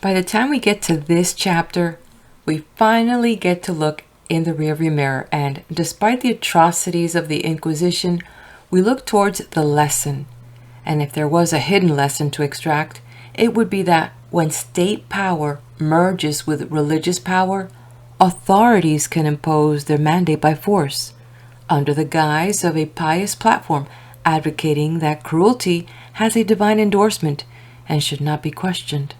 By the time we get to this chapter, we finally get to look in the rearview mirror, and despite the atrocities of the Inquisition, we look towards the lesson. And if there was a hidden lesson to extract, it would be that when state power merges with religious power, authorities can impose their mandate by force, under the guise of a pious platform advocating that cruelty has a divine endorsement and should not be questioned.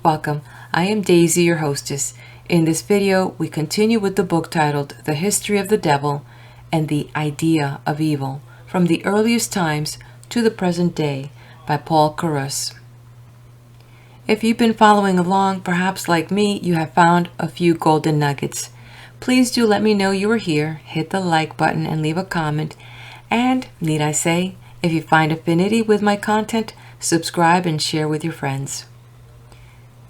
Welcome, I am Daisy, your hostess. In this video, we continue with the book titled The History of the Devil and the Idea of Evil, from the earliest times to the present day, by Paul Carus. If you've been following along, perhaps like me, you have found a few golden nuggets. Please do let me know you are here, hit the like button and leave a comment. And, need I say, if you find affinity with my content, subscribe and share with your friends.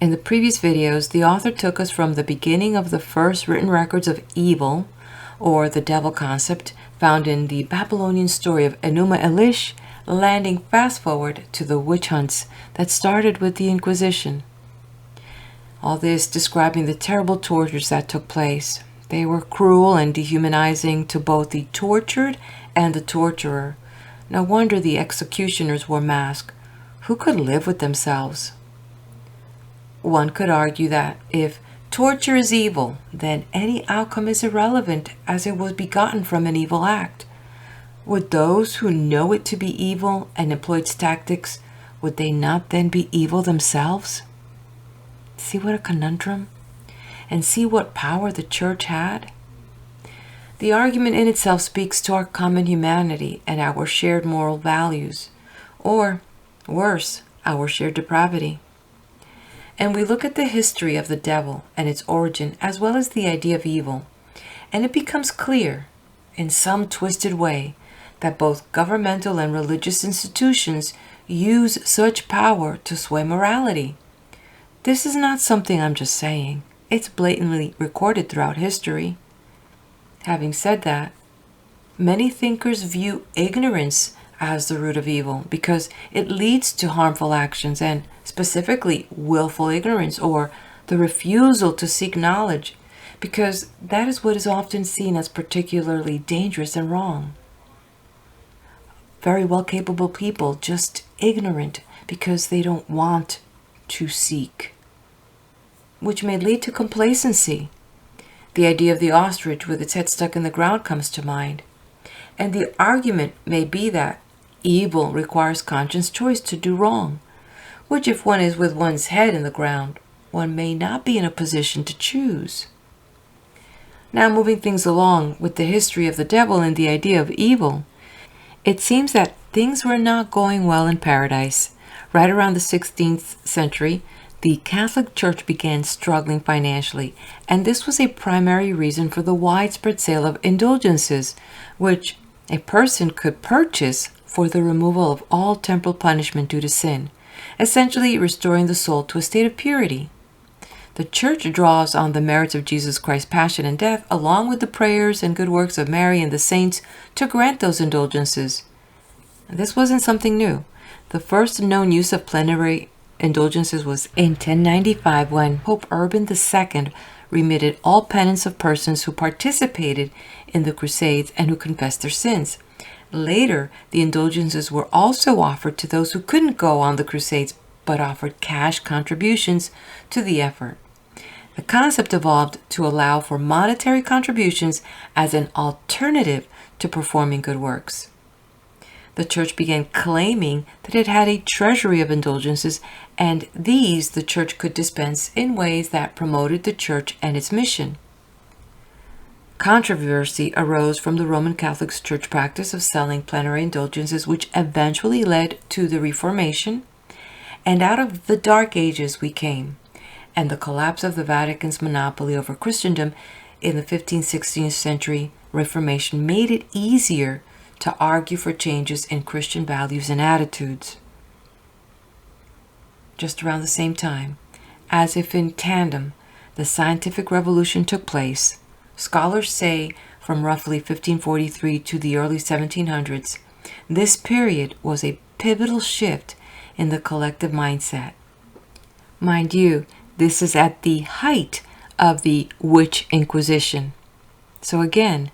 In the previous videos, the author took us from the beginning of the first written records of evil, or the devil concept, found in the Babylonian story of Enuma Elish, landing fast forward to the witch hunts that started with the Inquisition. All this describing the terrible tortures that took place. They were cruel and dehumanizing to both the tortured and the torturer. No wonder the executioners wore masks. Who could live with themselves? One could argue that if torture is evil, then any outcome is irrelevant, as it was begotten from an evil act. Would those who know it to be evil and employ its tactics, would they not then be evil themselves? See what a conundrum? And see what power the church had? The argument in itself speaks to our common humanity and our shared moral values, or, worse, our shared depravity. And we look at the history of the devil and its origin, as well as the idea of evil, and it becomes clear, in some twisted way, that both governmental and religious institutions use such power to sway morality. This is not something I'm just saying. It's blatantly recorded throughout history. Having said that, many thinkers view ignorance as the root of evil because it leads to harmful actions, and specifically willful ignorance, or the refusal to seek knowledge, because that is what is often seen as particularly dangerous and wrong. Very well capable people just ignorant because they don't want to seek, which may lead to complacency. The idea of the ostrich with its head stuck in the ground comes to mind, and the argument may be that evil requires conscious choice to do wrong, which if one is with one's head in the ground, one may not be in a position to choose. Now, moving things along with the history of the devil and the idea of evil, it seems that things were not going well in paradise. Right around the 16th century, the Catholic Church began struggling financially, and this was a primary reason for the widespread sale of indulgences, which a person could purchase for the removal of all temporal punishment due to sin, essentially restoring the soul to a state of purity. The Church draws on the merits of Jesus Christ's passion and death, along with the prayers and good works of Mary and the saints, to grant those indulgences. This wasn't something new. The first known use of plenary indulgences was in 1095, when Pope Urban II remitted all penance of persons who participated in the Crusades and who confessed their sins. Later, the indulgences were also offered to those who couldn't go on the Crusades but offered cash contributions to the effort. The concept evolved to allow for monetary contributions as an alternative to performing good works. The Church began claiming that it had a treasury of indulgences, and these the Church could dispense in ways that promoted the Church and its mission. Controversy arose from the Roman Catholic Church practice of selling plenary indulgences, which eventually led to the Reformation, and out of the Dark Ages we came, and the collapse of the Vatican's monopoly over Christendom in the 15th-16th century Reformation made it easier to argue for changes in Christian values and attitudes. Just around the same time, as if in tandem, the scientific revolution took place. Scholars say from roughly 1543 to the early 1700s, this period was a pivotal shift in the collective mindset. Mind you, this is at the height of the Witch Inquisition. So again,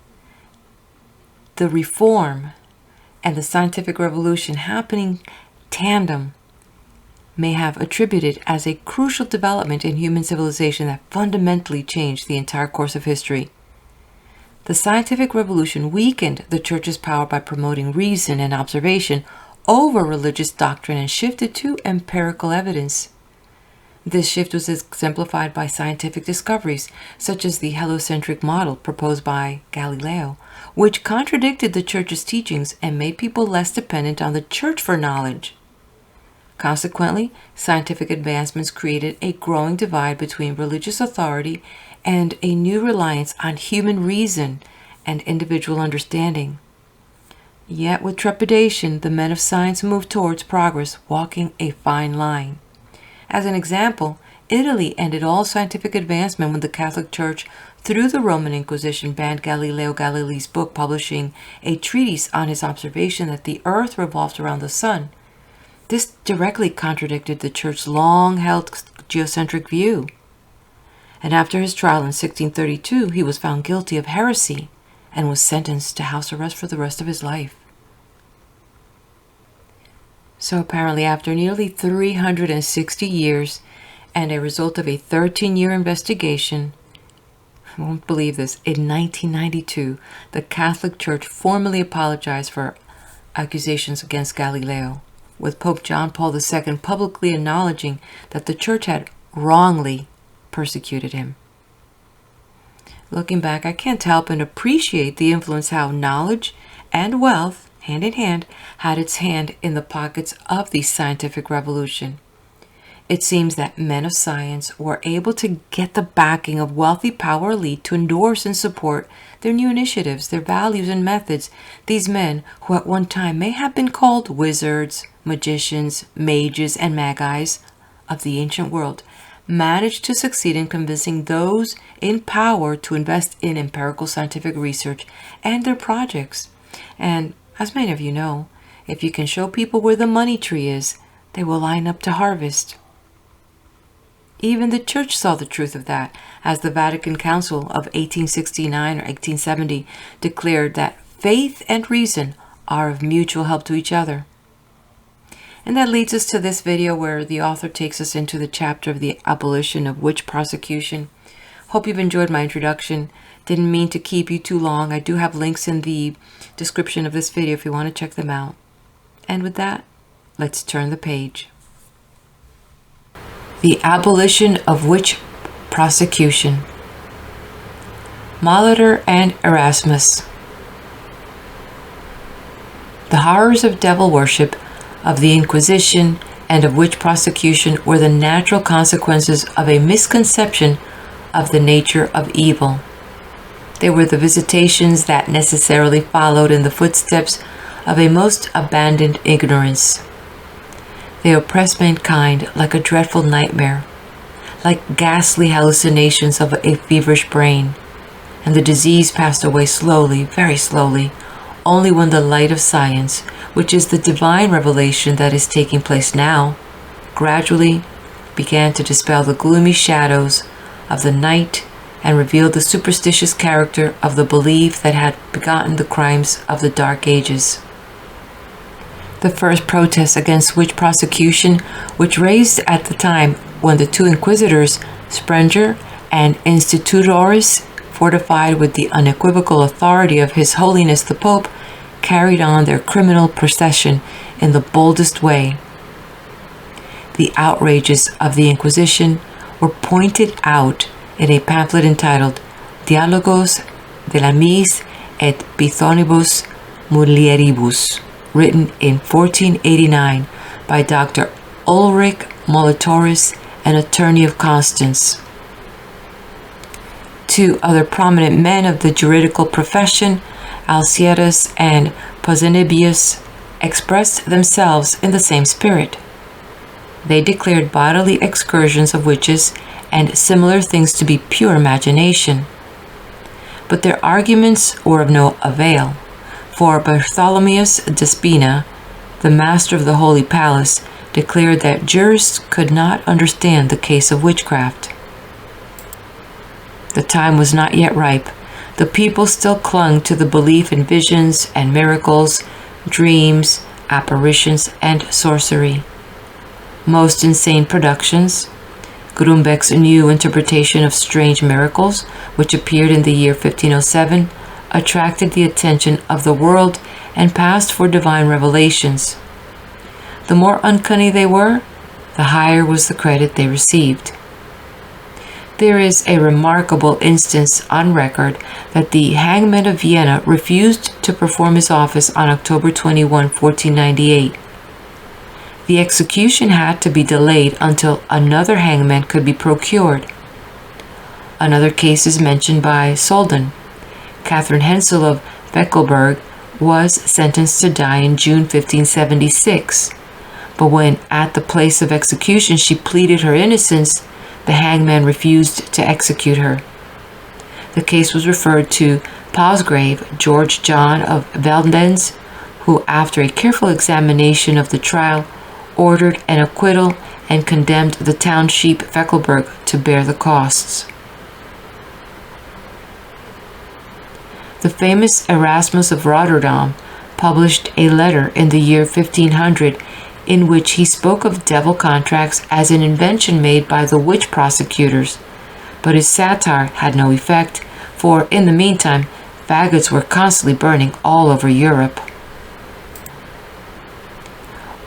the reform and the scientific revolution happening tandem may have attributed as a crucial development in human civilization that fundamentally changed the entire course of history. The scientific revolution weakened the church's power by promoting reason and observation over religious doctrine and shifted to empirical evidence. This shift was exemplified by scientific discoveries, such as the heliocentric model proposed by Galileo, which contradicted the church's teachings and made people less dependent on the church for knowledge. Consequently, scientific advancements created a growing divide between religious authority and a new reliance on human reason and individual understanding. Yet with trepidation, the men of science moved towards progress, walking a fine line. As an example, Italy ended all scientific advancement when the Catholic Church, through the Roman Inquisition, banned Galileo Galilei's book, publishing a treatise on his observation that the earth revolved around the sun. This directly contradicted the Church's long-held geocentric view. And after his trial in 1632, he was found guilty of heresy and was sentenced to house arrest for the rest of his life. So apparently, after nearly 360 years and a result of a 13-year investigation, I won't believe this, in 1992, the Catholic Church formally apologized for accusations against Galileo, with Pope John Paul II publicly acknowledging that the Church had wrongly persecuted him. Looking back, I can't help but appreciate the influence how knowledge and wealth, hand in hand, had its hand in the pockets of the scientific revolution. It seems that men of science were able to get the backing of wealthy power elite to endorse and support their new initiatives, their values and methods. These men, who at one time may have been called wizards, magicians, mages, and magi's of the ancient world, managed to succeed in convincing those in power to invest in empirical scientific research and their projects. And as many of you know, if you can show people where the money tree is, they will line up to harvest. Even the Church saw the truth of that, as the Vatican Council of 1869 or 1870 declared that faith and reason are of mutual help to each other. And that leads us to this video where the author takes us into the chapter of the Abolition of Witch Prosecution. Hope you've enjoyed my introduction. Didn't mean to keep you too long. I do have links in the description of this video if you want to check them out. And with that, let's turn the page. The Abolition of Witch Prosecution. Maletor and Erasmus. The horrors of devil worship, of the Inquisition, and of witch prosecution were the natural consequences of a misconception of the nature of evil. They were the visitations that necessarily followed in the footsteps of a most abandoned ignorance. They oppressed mankind like a dreadful nightmare, like ghastly hallucinations of a feverish brain, and the disease passed away slowly, very slowly, only when the light of science, which is the divine revelation that is taking place now, gradually began to dispel the gloomy shadows of the night and reveal the superstitious character of the belief that had begotten the crimes of the Dark Ages. The first protest against witch prosecution, which raised at the time when the two inquisitors, Sprenger and Institutoris, fortified with the unequivocal authority of His Holiness the Pope, carried on their criminal procession in the boldest way. The outrages of the Inquisition were pointed out in a pamphlet entitled Diálogos de la Mis et Pythonibus Mulieribus, written in 1489 by Dr. Ulrich Molitorius, an attorney of Constance. Two other prominent men of the juridical profession, Alciatus and Posenibius, expressed themselves in the same spirit. They declared bodily excursions of witches and similar things to be pure imagination. But their arguments were of no avail, for Bartholomeus de Spina, the master of the Holy Palace, declared that jurists could not understand the case of witchcraft. The time was not yet ripe. The people still clung to the belief in visions and miracles, dreams, apparitions, and sorcery. Most insane productions, Grunbeck's new interpretation of strange miracles, which appeared in the year 1507, attracted the attention of the world and passed for divine revelations. The more uncanny they were, the higher was the credit they received. There is a remarkable instance on record that the hangman of Vienna refused to perform his office on October 21, 1498. The execution had to be delayed until another hangman could be procured. Another case is mentioned by Soldan. Catherine Hensel of Veckelberg was sentenced to die in June 1576, but when at the place of execution she pleaded her innocence, the hangman refused to execute her. The case was referred to Palsgrave George John of Veldenz, who, after a careful examination of the trial, ordered an acquittal and condemned the township Veckelberg to bear the costs. The famous Erasmus of Rotterdam published a letter in the year 1500 in which he spoke of devil contracts as an invention made by the witch prosecutors, but his satire had no effect, for in the meantime faggots were constantly burning all over Europe.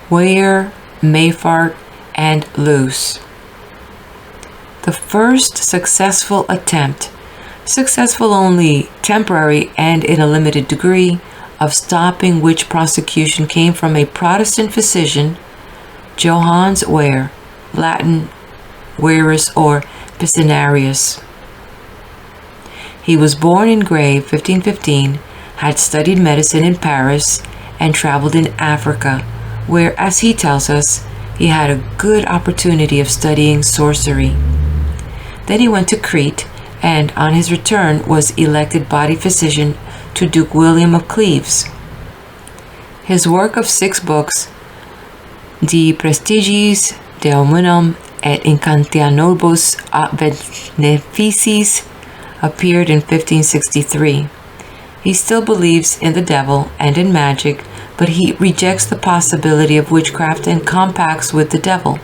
Weyer, Mayfart, and Luce. The first successful attempt, successful only temporary and in a limited degree, of stopping witch prosecution came from a Protestant physician, Johannes Weyer, Latin Wierus or Piscinarius. He was born in Grave 1515, had studied medicine in Paris, and traveled in Africa, where, as he tells us, he had a good opportunity of studying sorcery. Then he went to Crete, and on his return was elected body physician to Duke William of Cleves. His work of 6 books, De Prestigiis Deomunum et Incantianobus a Beneficis, appeared in 1563. He still believes in the devil and in magic, but he rejects the possibility of witchcraft and compacts with the devil.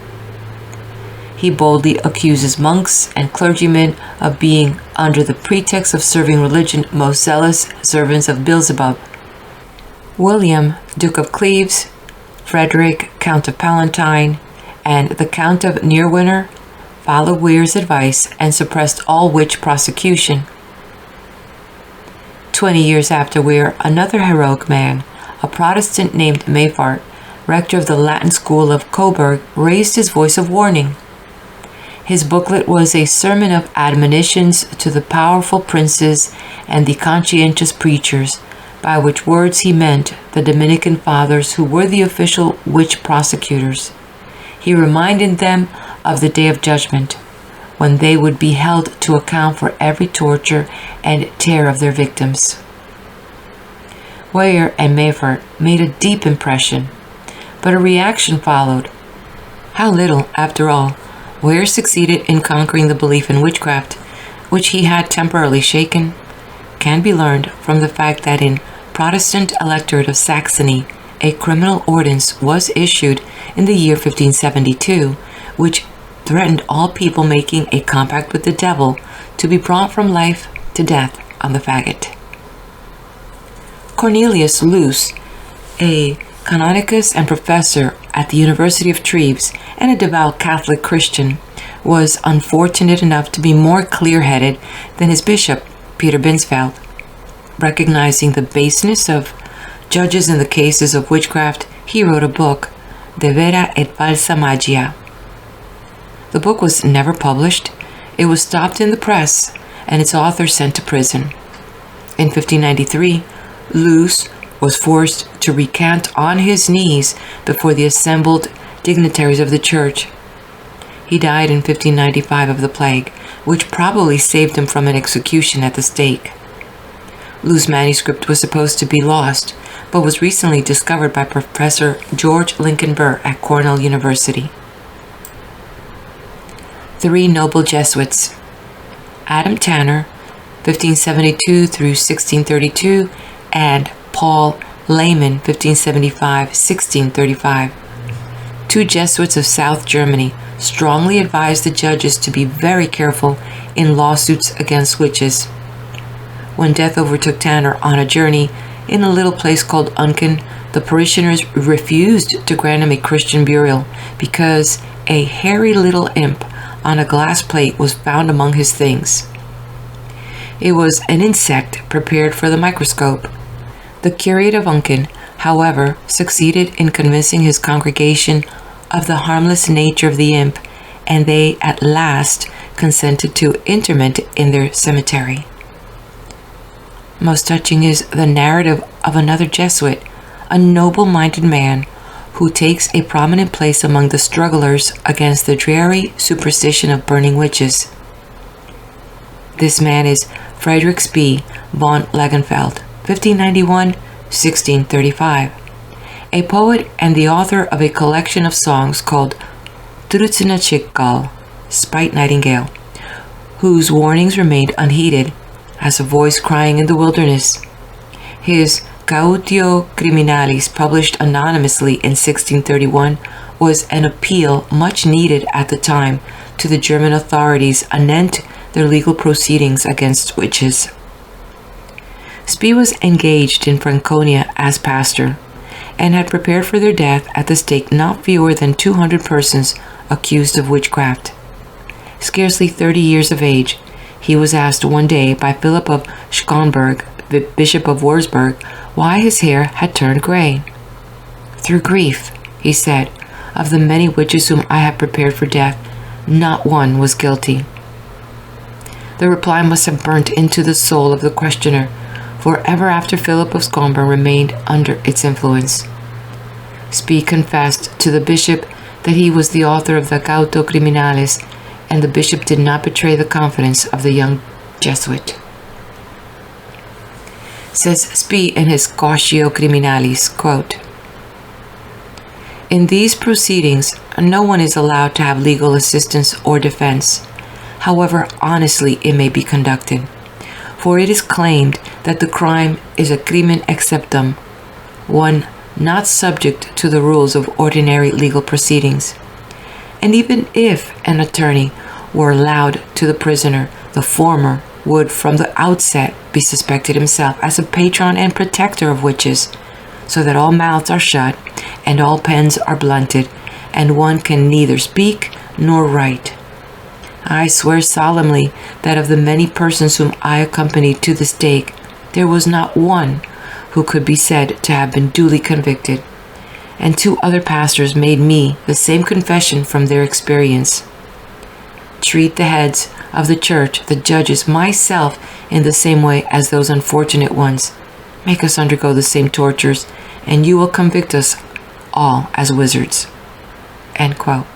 He boldly accuses monks and clergymen of being, under the pretext of serving religion, most zealous servants of Beelzebub. William, Duke of Cleves, Frederick, Count of Palatine, and the Count of Neerwinter followed Weir's advice and suppressed all witch prosecution. 20 years after Weir, another heroic man, a Protestant named Mayfart, rector of the Latin school of Coburg, raised his voice of warning. His booklet was a sermon of admonitions to the powerful princes and the conscientious preachers, by which words he meant the Dominican fathers who were the official witch prosecutors. He reminded them of the day of judgment, when they would be held to account for every torture and terror of their victims. Weyer and Mayfart made a deep impression, but a reaction followed. How little, after all, Weyer succeeded in conquering the belief in witchcraft, which he had temporarily shaken, can be learned from the fact that in Protestant electorate of Saxony, a criminal ordinance was issued in the year 1572, which threatened all people making a compact with the devil to be brought from life to death on the faggot. Cornelius Luce, a canonicus and professor at the University of Treves and a devout Catholic Christian, was unfortunate enough to be more clear-headed than his bishop, Peter Binsfeld. Recognizing the baseness of judges in the cases of witchcraft, he wrote a book, De Vera et Falsa Magia. The book was never published. It was stopped in the press, and its author sent to prison. In 1593, Luce was forced to recant on his knees before the assembled dignitaries of the church. He died in 1595 of the plague, which probably saved him from an execution at the stake. Luce's manuscript was supposed to be lost, but was recently discovered by Professor George Lincoln Burr at Cornell University. 3 noble Jesuits: Adam Tanner, 1572 through 1632, and Paul Lehmann, 1575-1635. 2 Jesuits of South Germany strongly advised the judges to be very careful in lawsuits against witches. When death overtook Tanner on a journey in a little place called Unken, the parishioners refused to grant him a Christian burial because a hairy little imp on a glass plate was found among his things. It was an insect prepared for the microscope. The curate of Unken, however, succeeded in convincing his congregation of the harmless nature of the imp, and they at last consented to interment it in their cemetery. Most touching is the narrative of another Jesuit, a noble-minded man who takes a prominent place among the strugglers against the dreary superstition of burning witches. This man is Friedrich Spee von Langenfeld, 1591-1635, a poet and the author of a collection of songs called Trutzinachikkal, Spite Nightingale, whose warnings remained unheeded as a voice crying in the wilderness. His Cautio Criminalis, published anonymously in 1631, was an appeal much needed at the time to the German authorities anent their legal proceedings against witches. Spee was engaged in Franconia as pastor, and had prepared for their death at the stake not fewer than 200 persons accused of witchcraft. Scarcely 30 years of age, he was asked one day by Philip of Schonberg, the Bishop of Wurzburg, why his hair had turned gray. "Through grief," he said, "of the many witches whom I have prepared for death, not one was guilty." The reply must have burnt into the soul of the questioner, for ever after Philip of Schonberg remained under its influence. Spee confessed to the bishop that he was the author of the Cautio Criminalis, and the bishop did not betray the confidence of the young Jesuit. Says Spee in his Cautio Criminalis, quote, "In these proceedings, no one is allowed to have legal assistance or defense, however honestly it may be conducted, for it is claimed that the crime is a crimen exceptum, one not subject to the rules of ordinary legal proceedings. And even if an attorney were allowed to the prisoner, the former would from the outset be suspected himself as a patron and protector of witches, so that all mouths are shut and all pens are blunted, and one can neither speak nor write. I swear solemnly that of the many persons whom I accompanied to the stake, there was not one who could be said to have been duly convicted, and 2 other pastors made me the same confession from their experience. Treat the heads of the church, the judges, myself, in the same way as those unfortunate ones. Make us undergo the same tortures, and you will convict us all as wizards." End quote.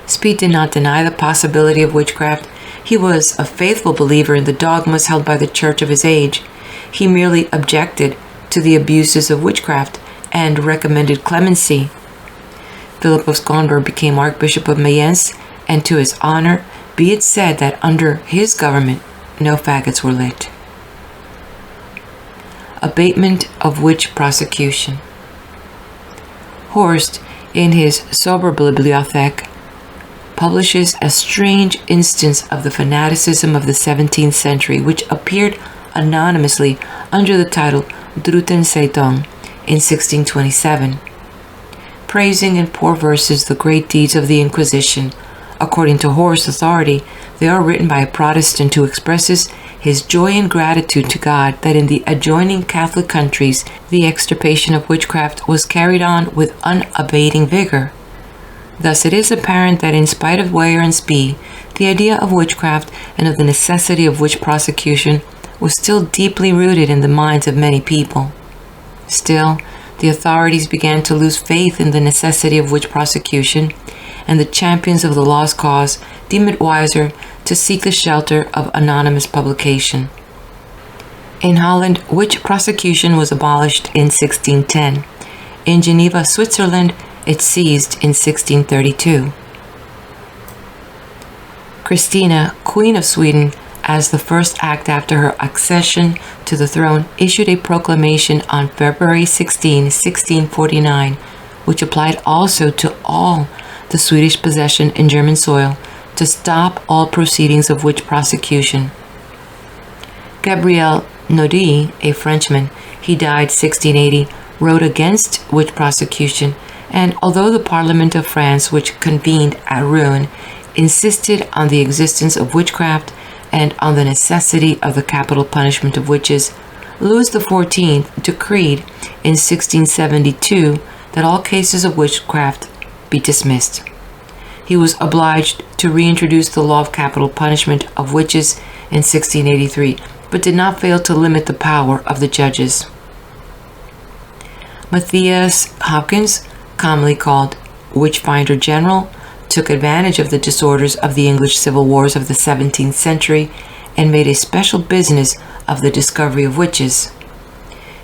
Spee did not deny the possibility of witchcraft. He was a faithful believer in the dogmas held by the church of his age. He merely objected to the abuses of witchcraft and recommended clemency. Philip of Schonberg became Archbishop of Mayence, and to his honor be it said that under his government no faggots were lit. Abatement of Witch Prosecution. Horst, in his Zauberbibliothek, publishes a strange instance of the fanaticism of the 17th century, which appeared anonymously under the title Drutenzeitung in 1627. Praising in poor verses the great deeds of the Inquisition, according to Horst's authority, they are written by a Protestant who expresses his joy and gratitude to God that in the adjoining Catholic countries the extirpation of witchcraft was carried on with unabating vigor. Thus it is apparent that in spite of Weyer and Spee, the idea of witchcraft and of the necessity of witch prosecution was still deeply rooted in the minds of many people. Still, the authorities began to lose faith in the necessity of witch prosecution, and the champions of the lost cause deemed it wiser to seek the shelter of anonymous publication. In Holland, witch prosecution was abolished in 1610. In Geneva, Switzerland, it ceased in 1632. Christina, Queen of Sweden, as the first act after her accession to the throne, issued a proclamation on February 16, 1649, which applied also to all the Swedish possession in German soil to stop all proceedings of witch prosecution. Gabriel Naudé, a Frenchman, he died 1680, wrote against witch prosecution, and although the Parliament of France, which convened at Rouen, insisted on the existence of witchcraft and on the necessity of the capital punishment of witches, Louis XIV decreed in 1672 that all cases of witchcraft be dismissed. He was obliged to reintroduce the law of capital punishment of witches in 1683, but did not fail to limit the power of the judges. Matthias Hopkins, commonly called Witchfinder General, took advantage of the disorders of the English civil wars of the 17th century and made a special business of the discovery of witches.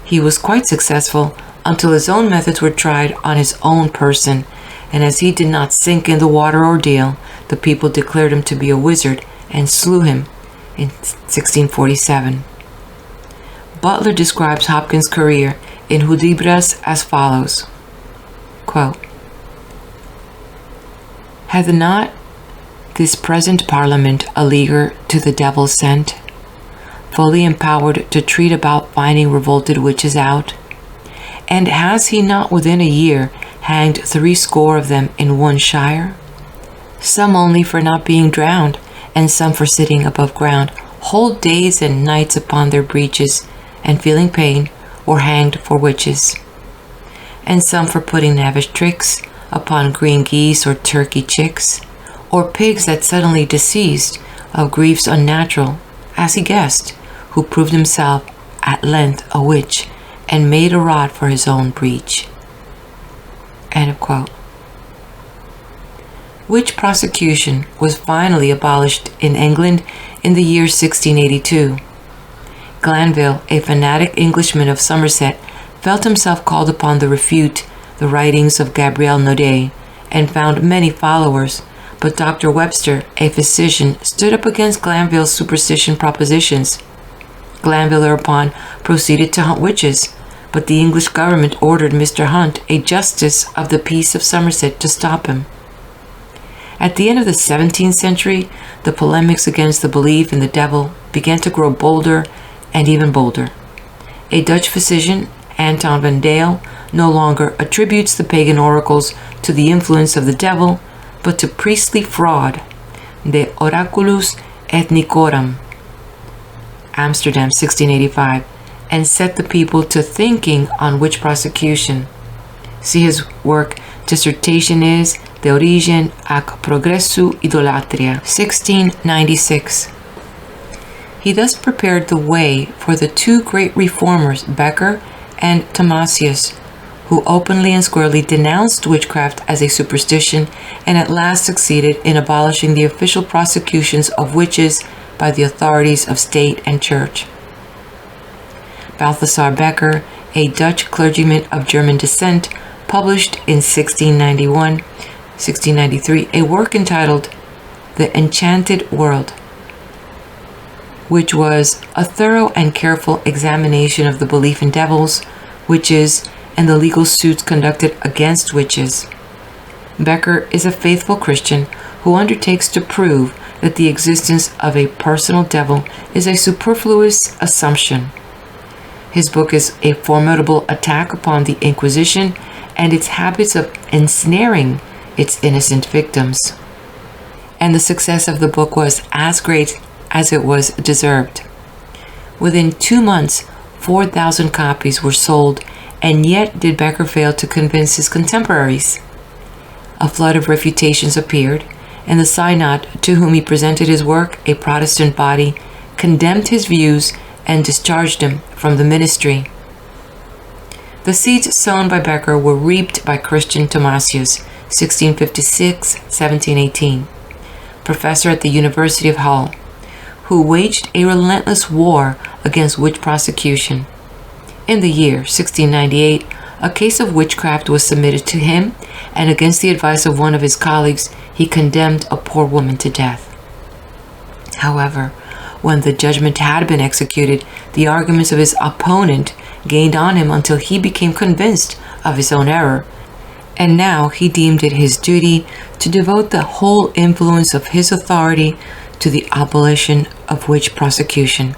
He was quite successful until his own methods were tried on his own person, and as he did not sink in the water ordeal, the people declared him to be a wizard and slew him in 1647. Butler describes Hopkins' career in Hudibras as follows, quote, "Hath not this present Parliament a leaguer to the devil sent, fully empowered to treat about finding revolted witches out? And has he not within a year hanged 70 of them in one shire? Some only for not being drowned, and some for sitting above ground, whole days and nights upon their breeches, and feeling pain, or hanged for witches. And some for putting lavish tricks upon green geese or turkey chicks, or pigs that suddenly deceased of griefs unnatural, as he guessed, who proved himself at length a witch, and made a rod for his own breech." End of quote. Witch prosecution was finally abolished in England in the year 1682. Glanville, a fanatic Englishman of Somerset, felt himself called upon to refute the writings of Gabriel Naudé, and found many followers, but Dr. Webster, a physician, stood up against Glanville's superstition propositions. Glanville thereupon proceeded to hunt witches, but the English government ordered Mr. Hunt, a justice of the peace of Somerset, to stop him. At the end of the 17th century, the polemics against the belief in the devil began to grow bolder and even bolder. A Dutch physician, Anton van Dale, no longer attributes the pagan oracles to the influence of the devil, but to priestly fraud, De Oraculus Ethnicorum, Amsterdam, 1685, and set the people to thinking on witch prosecution. See his work, Dissertation is De Origine ac Progressu Idolatria, 1696. He thus prepared the way for the two great reformers, Becker and Thomasius, who openly and squarely denounced witchcraft as a superstition and at last succeeded in abolishing the official prosecutions of witches by the authorities of state and church. Balthasar Becker, a Dutch clergyman of German descent, published in 1693 a work entitled The Enchanted World, which was a thorough and careful examination of the belief in devils, witches, and the legal suits conducted against witches. Becker is a faithful Christian who undertakes to prove that the existence of a personal devil is a superfluous assumption. His book is a formidable attack upon the Inquisition and its habits of ensnaring its innocent victims. And the success of the book was as great as it was deserved. Within 2 months, 4,000 copies were sold, and yet did Becker fail to convince his contemporaries. A flood of refutations appeared, and the Synod, to whom he presented his work, a Protestant body, condemned his views and discharged him from the ministry. The seeds sown by Becker were reaped by Christian Thomasius, 1656-1718, professor at the University of Hull, who waged a relentless war against witch prosecution. In the year 1698, a case of witchcraft was submitted to him, and against the advice of one of his colleagues, he condemned a poor woman to death. However, when the judgment had been executed, the arguments of his opponent gained on him until he became convinced of his own error, and now he deemed it his duty to devote the whole influence of his authority to the abolition of witch prosecution.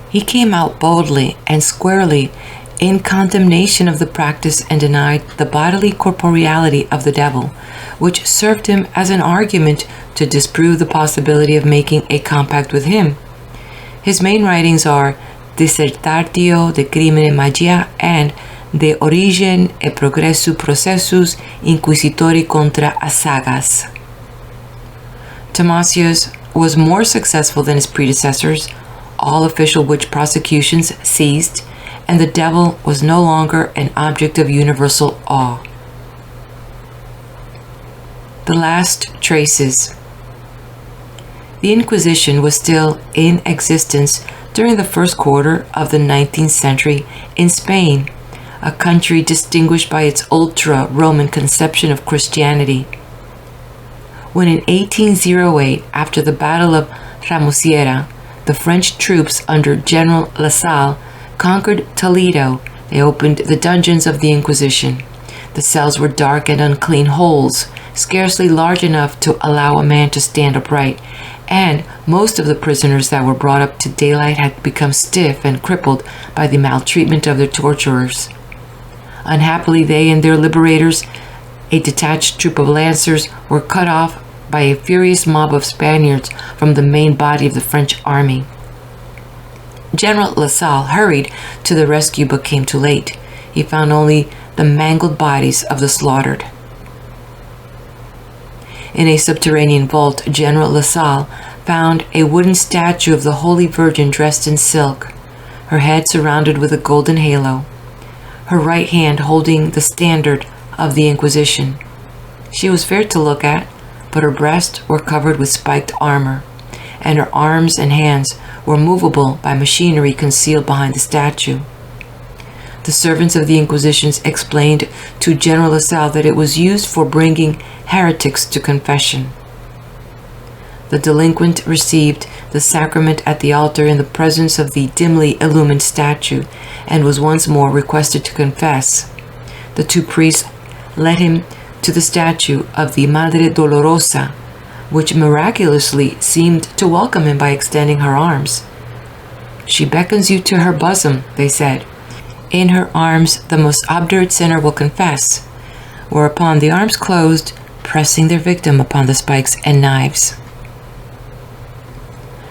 He came out boldly and squarely in condemnation of the practice and denied the bodily corporeality of the devil, which served him as an argument to disprove the possibility of making a compact with him. His main writings are Dissertatio de Crimine Magia and De Origine e Progressu Processus Inquisitori contra as Sagas. Tomasius was more successful than his predecessors. All official witch prosecutions ceased, and the devil was no longer an object of universal awe. The last traces. The Inquisition was still in existence during the first quarter of the 19th century in Spain, a country distinguished by its ultra-Roman conception of Christianity. When in 1808, after the Battle of Tramosiera, the French troops under General Lasalle conquered Toledo, they opened the dungeons of the Inquisition. The cells were dark and unclean holes, scarcely large enough to allow a man to stand upright, and most of the prisoners that were brought up to daylight had become stiff and crippled by the maltreatment of their torturers. Unhappily, they and their liberators, a detached troop of lancers, were cut off by a furious mob of Spaniards from the main body of the French army. General Lasalle hurried to the rescue but came too late. He found only the mangled bodies of the slaughtered. In a subterranean vault, General Lasalle found a wooden statue of the Holy Virgin dressed in silk, her head surrounded with a golden halo, her right hand holding the standard of the Inquisition. She was fair to look at, but her breasts were covered with spiked armor, and her arms and hands were movable by machinery concealed behind the statue. The servants of the Inquisition explained to General Lasalle that it was used for bringing heretics to confession. The delinquent received the sacrament at the altar in the presence of the dimly illumined statue and was once more requested to confess. The two priests led him to the statue of the Madre Dolorosa, which miraculously seemed to welcome him by extending her arms. "She beckons you to her bosom," they said. "In her arms the most obdurate sinner will confess," whereupon the arms closed, pressing their victim upon the spikes and knives.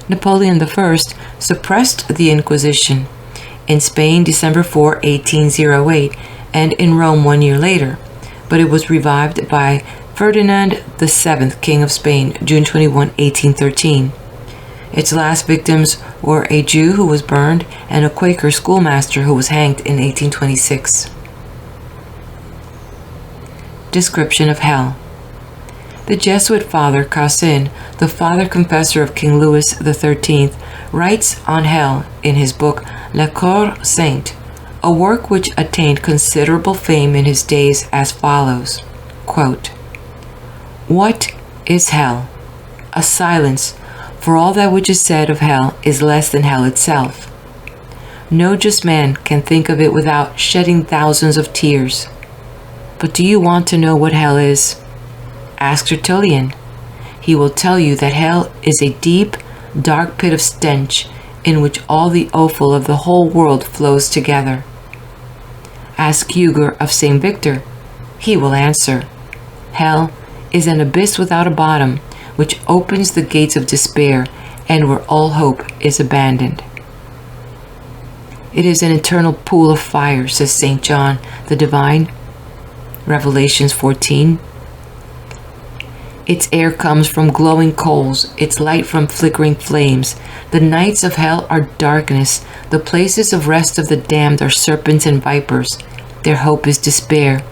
Napoleon I suppressed the Inquisition in Spain December 4, 1808, and in Rome 1 year later, but it was revived by Ferdinand VII, King of Spain, June 21, 1813. Its last victims were a Jew who was burned and a Quaker schoolmaster who was hanged in 1826. Description of Hell. The Jesuit Father Cassin, the father confessor of King Louis XIII, writes on hell in his book Le Corps Saint, a work which attained considerable fame in his days, as follows, quote, "What is hell? A silence, for all that which is said of hell is less than hell itself. No just man can think of it without shedding thousands of tears. But do you want to know what hell is? Ask Tertullian. He will tell you that hell is a deep, dark pit of stench in which all the offal of the whole world flows together. Ask Hugo of St. Victor. He will answer. Hell is an abyss without a bottom, which opens the gates of despair and where all hope is abandoned. It is an eternal pool of fire, says St. John the Divine, Revelations 14. Its air comes from glowing coals, its light from flickering flames. The nights of hell are darkness. The places of rest of the damned are serpents and vipers. Their hope is despair.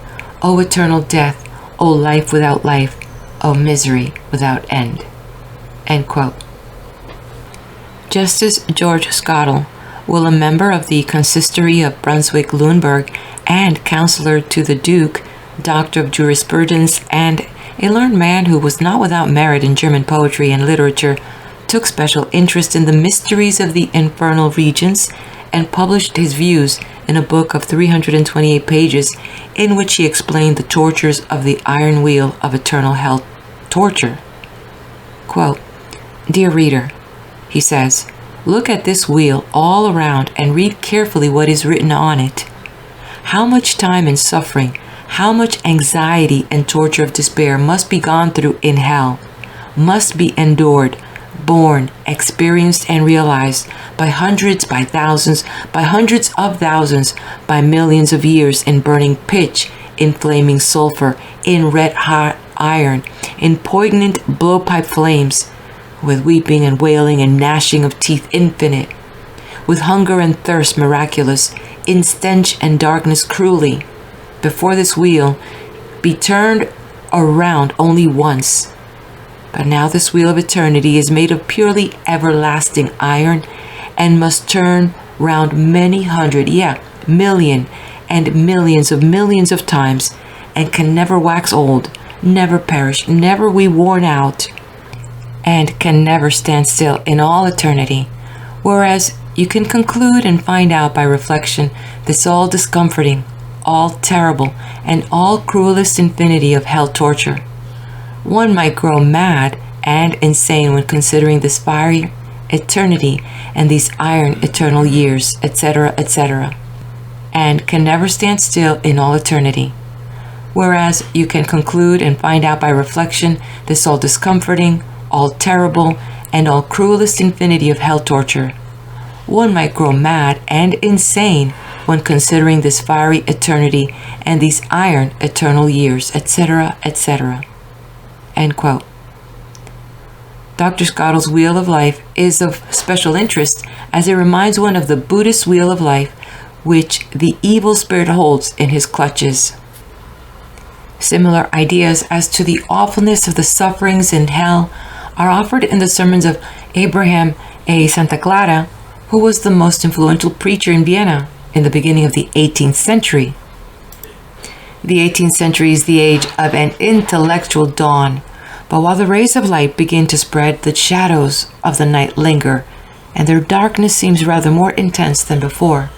O eternal death, O life without life, O misery without end." End quote. Justice George Scottle, will a member of the consistory of Brunswick-Luneburg and counselor to the Duke, doctor of jurisprudence, and a learned man who was not without merit in German poetry and literature, took special interest in the mysteries of the infernal regions and published his views in a book of 328 pages in which he explained the tortures of the iron wheel of eternal hell torture. Quote, "Dear reader," he says, "look at this wheel all around and read carefully what is written on it. How much time and suffering, how much anxiety and torture of despair must be gone through in hell, must be endured, borne, experienced, and realized by hundreds, by thousands, by hundreds of thousands, by millions of years in burning pitch, in flaming sulfur, in red-hot iron, in poignant blowpipe flames, with weeping and wailing and gnashing of teeth infinite, with hunger and thirst miraculous, in stench and darkness cruelly, before this wheel be turned around only once. But now this wheel of eternity is made of purely everlasting iron and must turn round many hundred, million and millions of times, and can never wax old, never perish, never be worn out, and can never stand still in all eternity. Whereas you can conclude and find out by reflection this all discomforting, all terrible, and all cruelest infinity of hell torture. One might grow mad and insane when considering this fiery eternity and these iron eternal years, etc., etc., and can never stand still in all eternity. Whereas you can conclude and find out by reflection this all discomforting, all terrible, and all cruelest infinity of hell torture. One might grow mad and insane when considering this fiery eternity and these iron eternal years, etc., etc." End quote. Dr. Scottle's Wheel of Life is of special interest as it reminds one of the Buddhist Wheel of Life which the evil spirit holds in his clutches. Similar ideas as to the awfulness of the sufferings in hell are offered in the sermons of Abraham A. Santa Clara, who was the most influential preacher in Vienna in the beginning of the 18th century. The 18th century is the age of an intellectual dawn, but while the rays of light begin to spread, the shadows of the night linger, and their darkness seems rather more intense than before.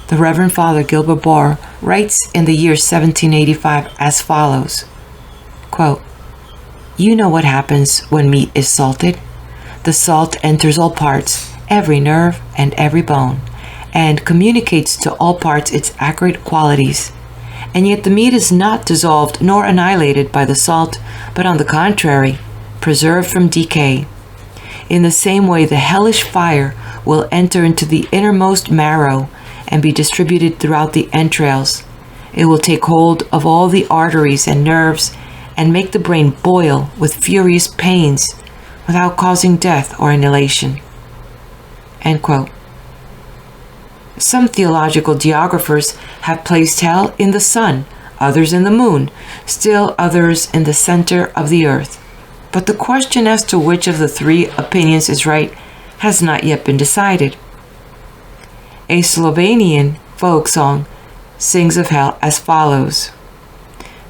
The Reverend Father Gilbert Bohr writes in the year 1785 as follows, quote, "You know what happens when meat is salted. The salt enters all parts, every nerve and every bone, and communicates to all parts its accurate qualities. And yet the meat is not dissolved nor annihilated by the salt, but on the contrary, preserved from decay. In the same way, the hellish fire will enter into the innermost marrow and be distributed throughout the entrails. It will take hold of all the arteries and nerves and make the brain boil with furious pains without causing death or annihilation." End quote. Some theological geographers have placed hell in the sun, others in the moon, still others in the center of the earth. But the question as to which of the three opinions is right has not yet been decided. A Slovenian folk song sings of hell as follows.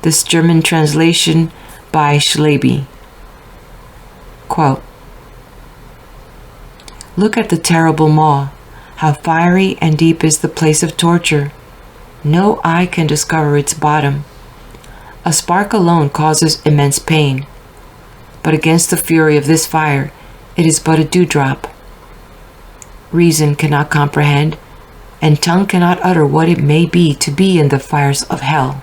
This German translation by Schleby. Quote, "Look at the terrible maw. How fiery and deep is the place of torture. No eye can discover its bottom. A spark alone causes immense pain. But against the fury of this fire, it is but a dewdrop. Reason cannot comprehend, and tongue cannot utter what it may be to be in the fires of hell.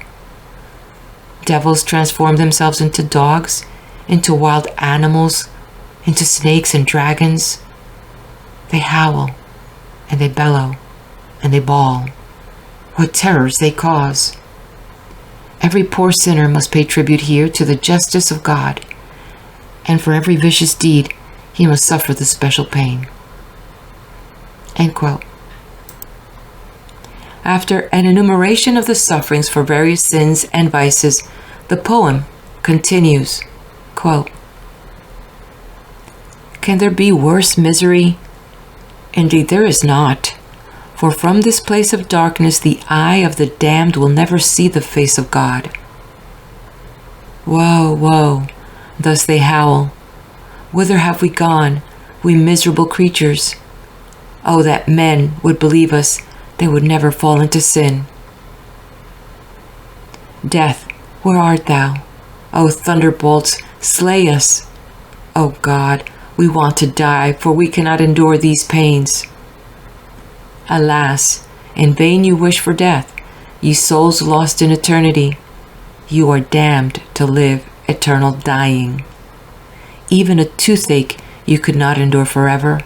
Devils transform themselves into dogs, into wild animals, into snakes and dragons. They howl, and they bellow, and they bawl. What terrors they cause! Every poor sinner must pay tribute here to the justice of God, and for every vicious deed he must suffer the special pain." End quote. After an enumeration of the sufferings for various sins and vices, the poem continues, quote, "Can there be worse misery Indeed, there is not. For from this place of darkness the eye of the damned will never see the face of God. Woe, woe, thus they howl. Whither have we gone, we miserable creatures? Oh, that men would believe us, they would never fall into sin. Death, where art thou? O thunderbolts, slay us. O God, we want to die, for we cannot endure these pains. Alas, in vain you wish for death, ye souls lost in eternity. You are damned to live eternal dying. Even a toothache you could not endure forever.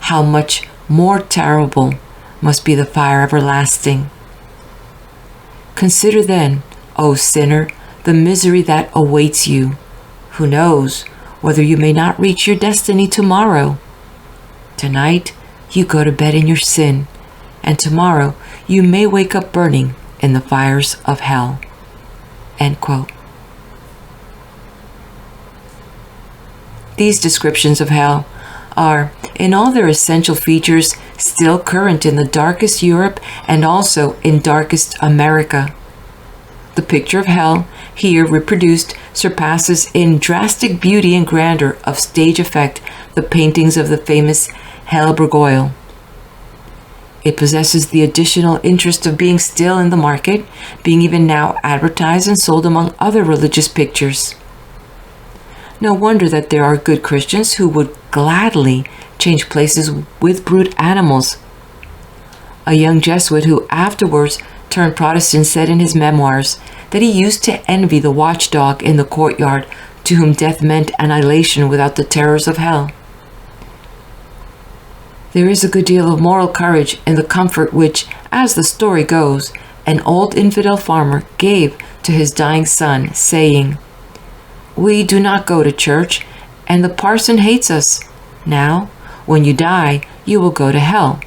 How much more terrible must be the fire everlasting. Consider then, O sinner, the misery that awaits you. Who knows whether you may not reach your destiny tomorrow? Tonight, you go to bed in your sin, and tomorrow you may wake up burning in the fires of hell. End quote. These descriptions of hell are, in all their essential features, still current in the darkest Europe and also in darkest America. The picture of hell, here reproduced, surpasses in drastic beauty and grandeur of stage effect the paintings of the famous Hellbergoyle. It possesses the additional interest of being still in the market, being even now advertised and sold among other religious pictures. No wonder that there are good Christians who would gladly change places with brute animals. A young Jesuit who afterwards turned Protestant said in his memoirs that he used to envy the watchdog in the courtyard to whom death meant annihilation without the terrors of hell. There is a good deal of moral courage in the comfort which, as the story goes, an old infidel farmer gave to his dying son, saying, "We do not go to church, and the parson hates us. Now, when you die, you will go to hell.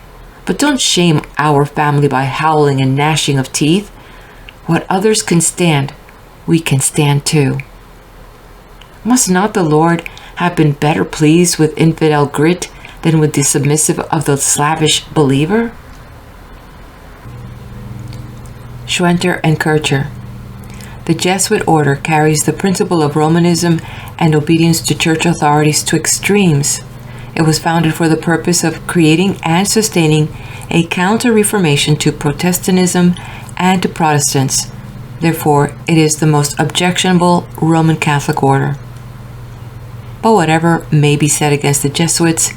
But don't shame our family by howling and gnashing of teeth. What others can stand, we can stand too." Must not the Lord have been better pleased with infidel grit than with the submissive of the slavish believer? Schwenter and Kircher. The Jesuit order carries the principle of Romanism and obedience to church authorities to extremes. It was founded for the purpose of creating and sustaining a counter-reformation to Protestantism and to Protestants. Therefore, it is the most objectionable Roman Catholic order. But whatever may be said against the Jesuits,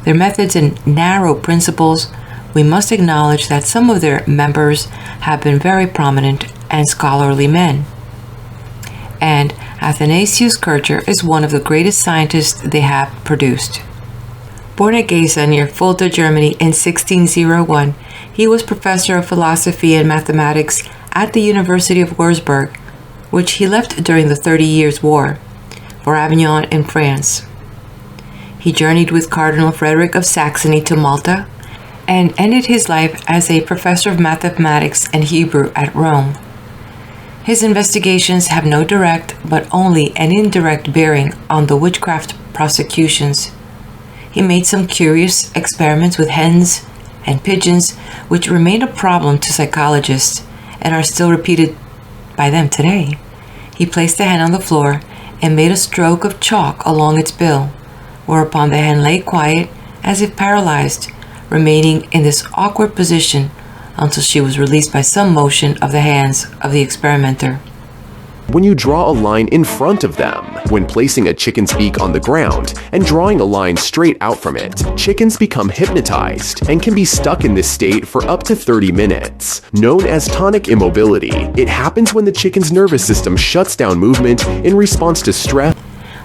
their methods and narrow principles, we must acknowledge that some of their members have been very prominent and scholarly men. And Athanasius Kircher is one of the greatest scientists they have produced. Born at Gesa near Fulda, Germany in 1601, he was professor of philosophy and mathematics at the University of Würzburg, which he left during the 30 Years' War, for Avignon in France. He journeyed with Cardinal Frederick of Saxony to Malta and ended his life as a professor of mathematics and Hebrew at Rome. His investigations have no direct but only an indirect bearing on the witchcraft prosecutions. He made some curious experiments with hens and pigeons which remain a problem to psychologists and are still repeated by them today. He placed the hen on the floor and made a stroke of chalk along its bill, whereupon the hen lay quiet as if paralyzed, remaining in this awkward position until she was released by some motion of the hands of the experimenter. When you draw a line in front of them, when placing a chicken's beak on the ground and drawing a line straight out from it, chickens become hypnotized and can be stuck in this state for up to 30 minutes. Known as tonic immobility, it happens when the chicken's nervous system shuts down movement in response to stress.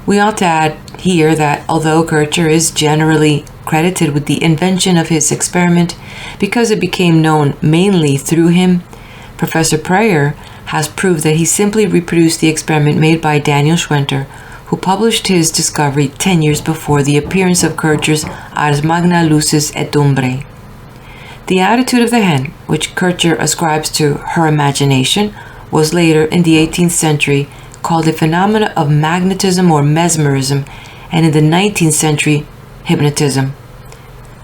We ought to add here that although Kircher is generally credited with the invention of his experiment because it became known mainly through him, Professor Preyer has proved that he simply reproduced the experiment made by Daniel Schwenter, who published his discovery 10 years before the appearance of Kircher's Ars Magna Lucis et Umbrae. The attitude of the hen, which Kircher ascribes to her imagination, was later in the 18th century called a phenomena of magnetism or mesmerism, and in the 19th century, hypnotism.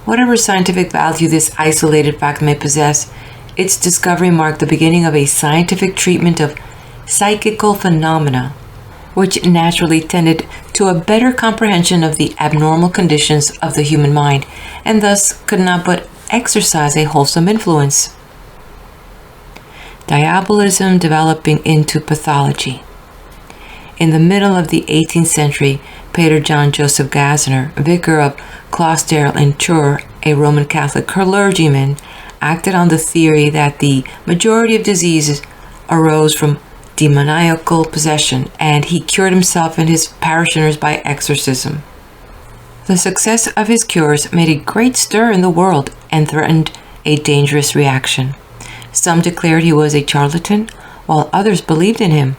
Whatever scientific value this isolated fact may possess, its discovery marked the beginning of a scientific treatment of psychical phenomena, which naturally tended to a better comprehension of the abnormal conditions of the human mind, and thus could not but exercise a wholesome influence. Diabolism developing into pathology. In the middle of the 18th century, Pater John Joseph Gassner, vicar of Closdale in Chur, a Roman Catholic clergyman, acted on the theory that the majority of diseases arose from demoniacal possession, and he cured himself and his parishioners by exorcism. The success of his cures made a great stir in the world and threatened a dangerous reaction. Some declared he was a charlatan, while others believed in him.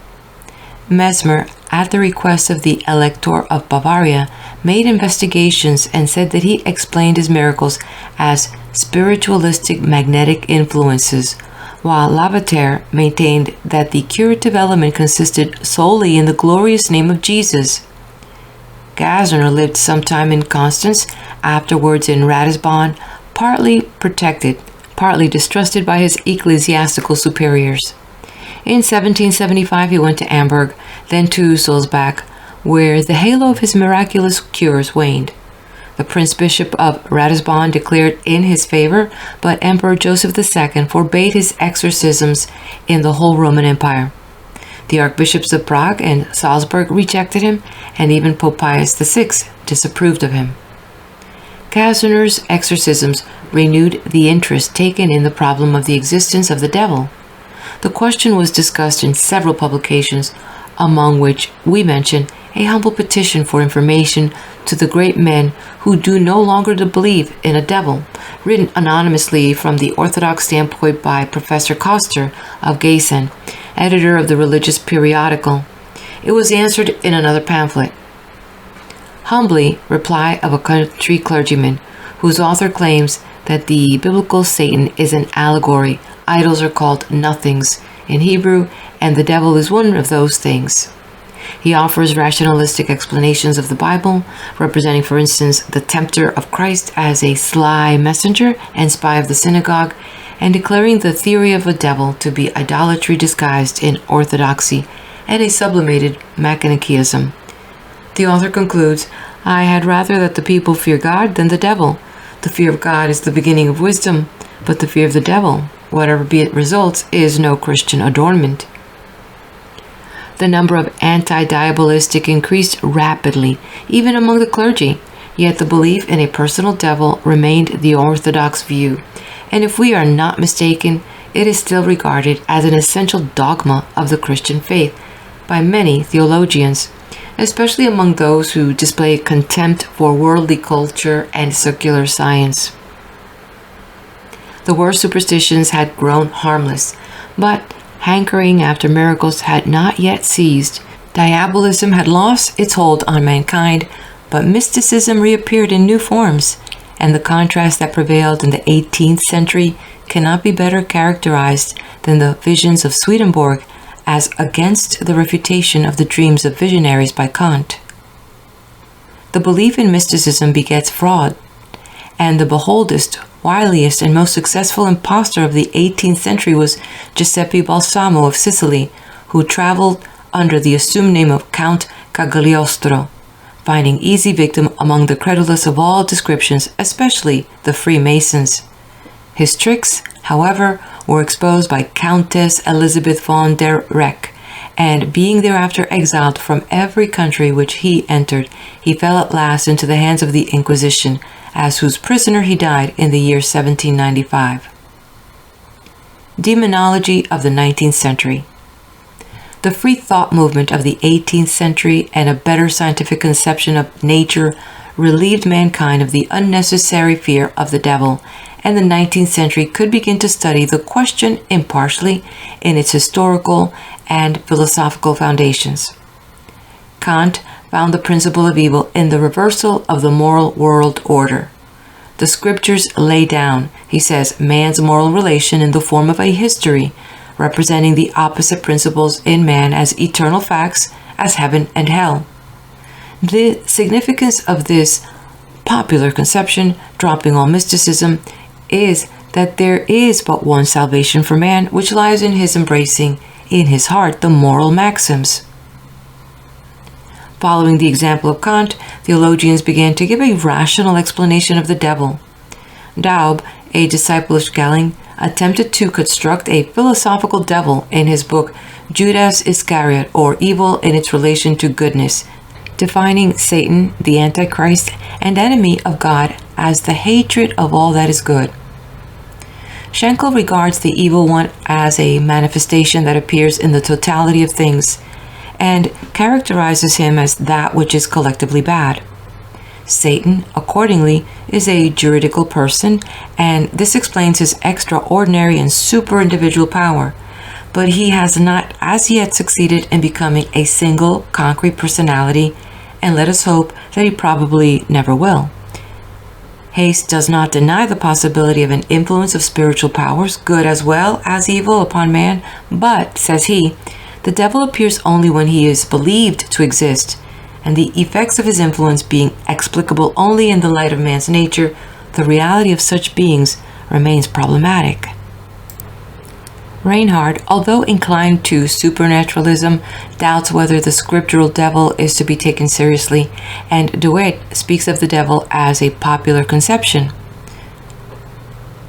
Mesmer, at the request of the Elector of Bavaria, made investigations and said that he explained his miracles as spiritualistic magnetic influences, while Lavater maintained that the curative element consisted solely in the glorious name of Jesus. Gassner lived some time in Constance, afterwards in Ratisbon, partly protected, partly distrusted by his ecclesiastical superiors. In 1775 he went to Hamburg, then to Sulzbach, where the halo of his miraculous cures waned. The Prince-Bishop of Ratisbon declared in his favor, but Emperor Joseph II forbade his exorcisms in the whole Roman Empire. The Archbishops of Prague and Salzburg rejected him, and even Pope Pius VI disapproved of him. Gassner's exorcisms renewed the interest taken in the problem of the existence of the devil. The question was discussed in several publications, among which we mention a humble petition for information to the great men who do no longer believe in a devil, written anonymously from the Orthodox standpoint by Professor Koster of Gießen, editor of the religious periodical. It was answered in another pamphlet. Humbly, reply of a country clergyman, whose author claims that the biblical Satan is an allegory, idols are called nothings in Hebrew, and the devil is one of those things. He offers rationalistic explanations of the Bible, representing, for instance, the tempter of Christ as a sly messenger and spy of the synagogue, and declaring the theory of a devil to be idolatry disguised in orthodoxy and a sublimated Manichaeism. The author concludes, "I had rather that the people fear God than the devil. The fear of God is the beginning of wisdom, but the fear of the devil, whatever be its results, is no Christian adornment." The number of anti-diabolistic increased rapidly, even among the clergy, yet the belief in a personal devil remained the orthodox view, and if we are not mistaken, it is still regarded as an essential dogma of the Christian faith by many theologians, especially among those who display contempt for worldly culture and secular science. The worst superstitions had grown harmless, but hankering after miracles had not yet ceased. Diabolism had lost its hold on mankind, but mysticism reappeared in new forms, and the contrast that prevailed in the 18th century cannot be better characterized than the visions of Swedenborg as against the refutation of the dreams of visionaries by Kant. The belief in mysticism begets fraud, and the boldest, wiliest, and most successful impostor of the 18th century was Giuseppe Balsamo of Sicily, who traveled under the assumed name of Count Cagliostro, finding easy victim among the credulous of all descriptions, especially the Freemasons. His tricks, however, were exposed by Countess Elizabeth von der Reck, and being thereafter exiled from every country which he entered, he fell at last into the hands of the Inquisition, as whose prisoner he died in the year 1795. Demonology of the 19th century. The free thought movement of the 18th century and a better scientific conception of nature relieved mankind of the unnecessary fear of the devil, and the 19th century could begin to study the question impartially in its historical and philosophical foundations. Kant found the principle of evil in the reversal of the moral world order. The scriptures lay down, he says, man's moral relation in the form of a history, representing the opposite principles in man as eternal facts, as heaven and hell. The significance of this popular conception, dropping all mysticism, is that there is but one salvation for man, which lies in his embracing in his heart the moral maxims. Following the example of Kant, theologians began to give a rational explanation of the devil. Daub, a disciple of Schelling, attempted to construct a philosophical devil in his book Judas Iscariot, or Evil in its Relation to Goodness, defining Satan, the Antichrist, and enemy of God, as the hatred of all that is good. Schenkel regards the evil one as a manifestation that appears in the totality of things, and characterizes him as that which is collectively bad. Satan, accordingly, is a juridical person, and this explains his extraordinary and super-individual power, but he has not as yet succeeded in becoming a single, concrete personality, and let us hope that he probably never will. Hayes does not deny the possibility of an influence of spiritual powers, good as well as evil, upon man, but, says he, the devil appears only when he is believed to exist, and the effects of his influence being explicable only in the light of man's nature, the reality of such beings remains problematic. Reinhardt, although inclined to supernaturalism, doubts whether the scriptural devil is to be taken seriously, and DeWitt speaks of the devil as a popular conception.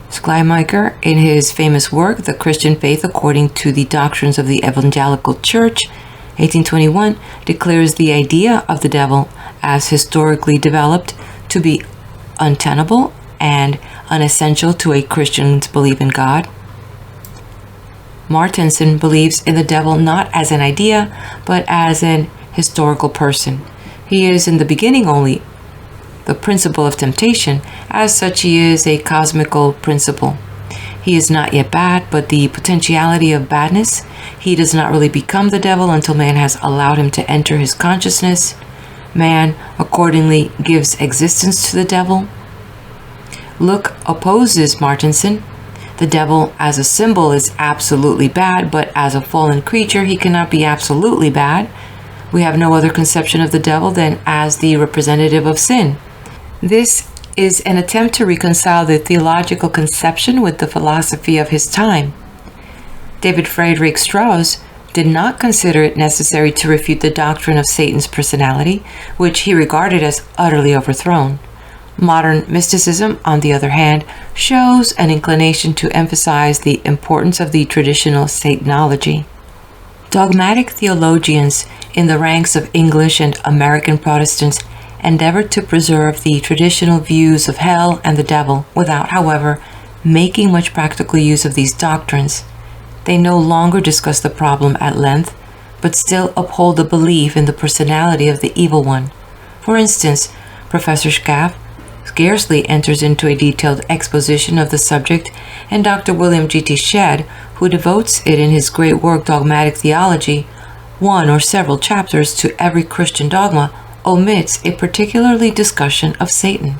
Schleiermacher, in his famous work, The Christian Faith According to the Doctrines of the Evangelical Church, 1821, declares the idea of the devil, as historically developed, to be untenable and unessential to a Christian's belief in God. Martenson believes in the devil not as an idea, but as an historical person. He is in the beginning only the principle of temptation. As such, he is a cosmical principle. He is not yet bad, but the potentiality of badness. He does not really become the devil until man has allowed him to enter his consciousness. Man, accordingly, gives existence to the devil. Looke opposes Martenson. The devil as a symbol is absolutely bad, but as a fallen creature he cannot be absolutely bad. We have no other conception of the devil than as the representative of sin. This is an attempt to reconcile the theological conception with the philosophy of his time. David Friedrich Strauss did not consider it necessary to refute the doctrine of Satan's personality, which he regarded as utterly overthrown. Modern mysticism, on the other hand, shows an inclination to emphasize the importance of the traditional Satanology. Dogmatic theologians in the ranks of English and American Protestants endeavored to preserve the traditional views of hell and the devil without, however, making much practical use of these doctrines. They no longer discuss the problem at length, but still uphold the belief in the personality of the evil one. For instance, Professor Schaff scarcely enters into a detailed exposition of the subject, and Dr. William G.T. Shedd, who devotes it in his great work Dogmatic Theology, one or several chapters to every Christian dogma, omits a particularly discussion of Satan.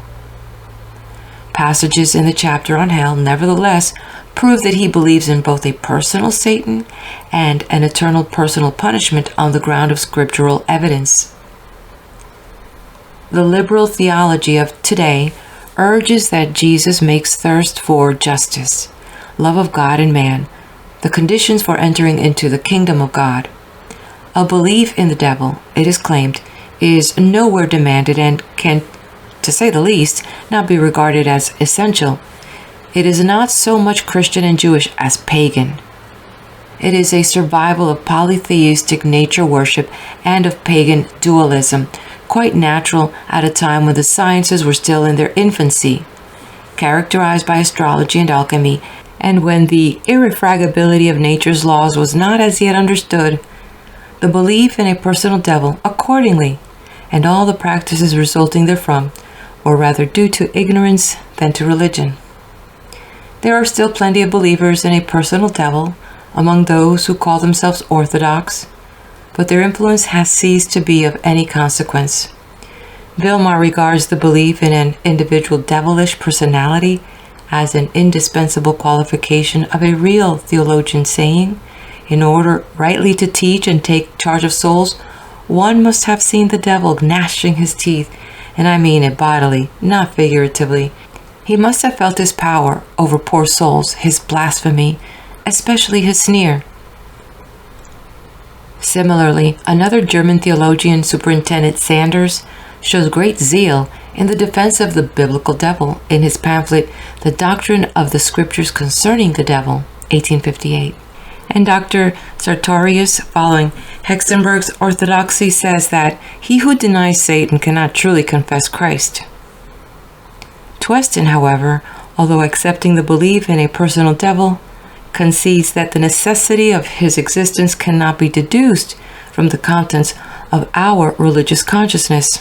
Passages in the chapter on hell, nevertheless, prove that he believes in both a personal Satan and an eternal personal punishment on the ground of scriptural evidence. The liberal theology of today urges that Jesus makes thirst for justice, love of God and man, the conditions for entering into the kingdom of God. A belief in the devil, it is claimed, is nowhere demanded and can, to say the least, not be regarded as essential. It is not so much Christian and Jewish as pagan. It is a survival of polytheistic nature worship and of pagan dualism, quite natural at a time when the sciences were still in their infancy, characterized by astrology and alchemy, and when the irrefragability of nature's laws was not as yet understood. The belief in a personal devil, accordingly, and all the practices resulting therefrom, were rather due to ignorance than to religion. There are still plenty of believers in a personal devil among those who call themselves orthodox, but their influence has ceased to be of any consequence. Vilmar regards the belief in an individual devilish personality as an indispensable qualification of a real theologian, saying, in order rightly to teach and take charge of souls, one must have seen the devil gnashing his teeth and I mean it bodily, not figuratively. He must have felt his power over poor souls, his blasphemy, especially his sneer. Similarly, another German theologian, Superintendent Sanders, shows great zeal in the defense of the biblical devil in his pamphlet, The Doctrine of the Scriptures Concerning the Devil, 1858. And Dr. Sartorius, following Hexenberg's orthodoxy, says that he who denies Satan cannot truly confess Christ. Tweston, however, although accepting the belief in a personal devil, concedes that the necessity of his existence cannot be deduced from the contents of our religious consciousness.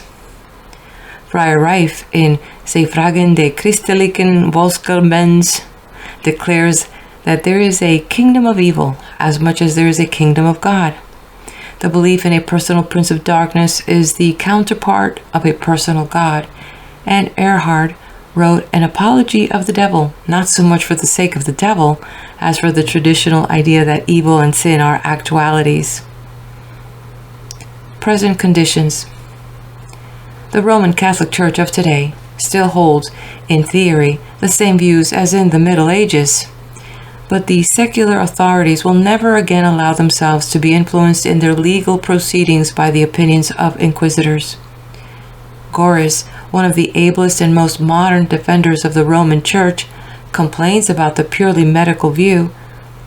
Friar Reif, in Se Fragen de Christlichen Volksglaubens, declares that there is a kingdom of evil as much as there is a kingdom of God. The belief in a personal prince of darkness is the counterpart of a personal God, and Erhard wrote an apology of the devil, not so much for the sake of the devil as for the traditional idea that evil and sin are actualities. Present conditions. The Roman Catholic Church of today still holds, in theory, the same views as in the Middle Ages, but the secular authorities will never again allow themselves to be influenced in their legal proceedings by the opinions of inquisitors. Goris, one of the ablest and most modern defenders of the Roman Church, complains about the purely medical view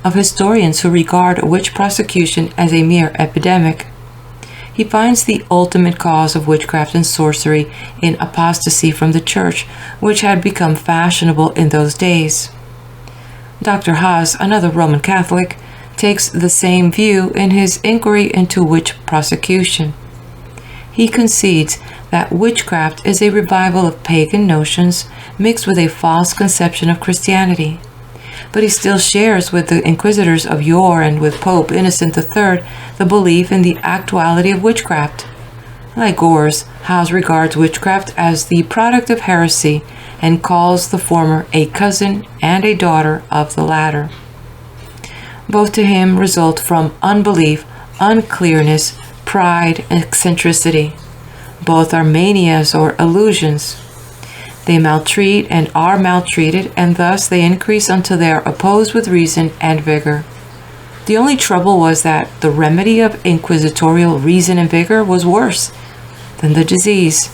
of historians who regard witch prosecution as a mere epidemic. He finds the ultimate cause of witchcraft and sorcery in apostasy from the Church, which had become fashionable in those days. Dr. Haas, another Roman Catholic, takes the same view in his inquiry into witch prosecution. He concedes that witchcraft is a revival of pagan notions mixed with a false conception of Christianity. But he still shares with the inquisitors of yore and with Pope Innocent III the belief in the actuality of witchcraft. Like Gors, Haas regards witchcraft as the product of heresy and calls the former a cousin and a daughter of the latter. Both to him result from unbelief, unclearness, pride, and eccentricity. Both are manias or illusions. They maltreat and are maltreated, and thus they increase until they are opposed with reason and vigor. The only trouble was that the remedy of inquisitorial reason and vigor was worse than the disease.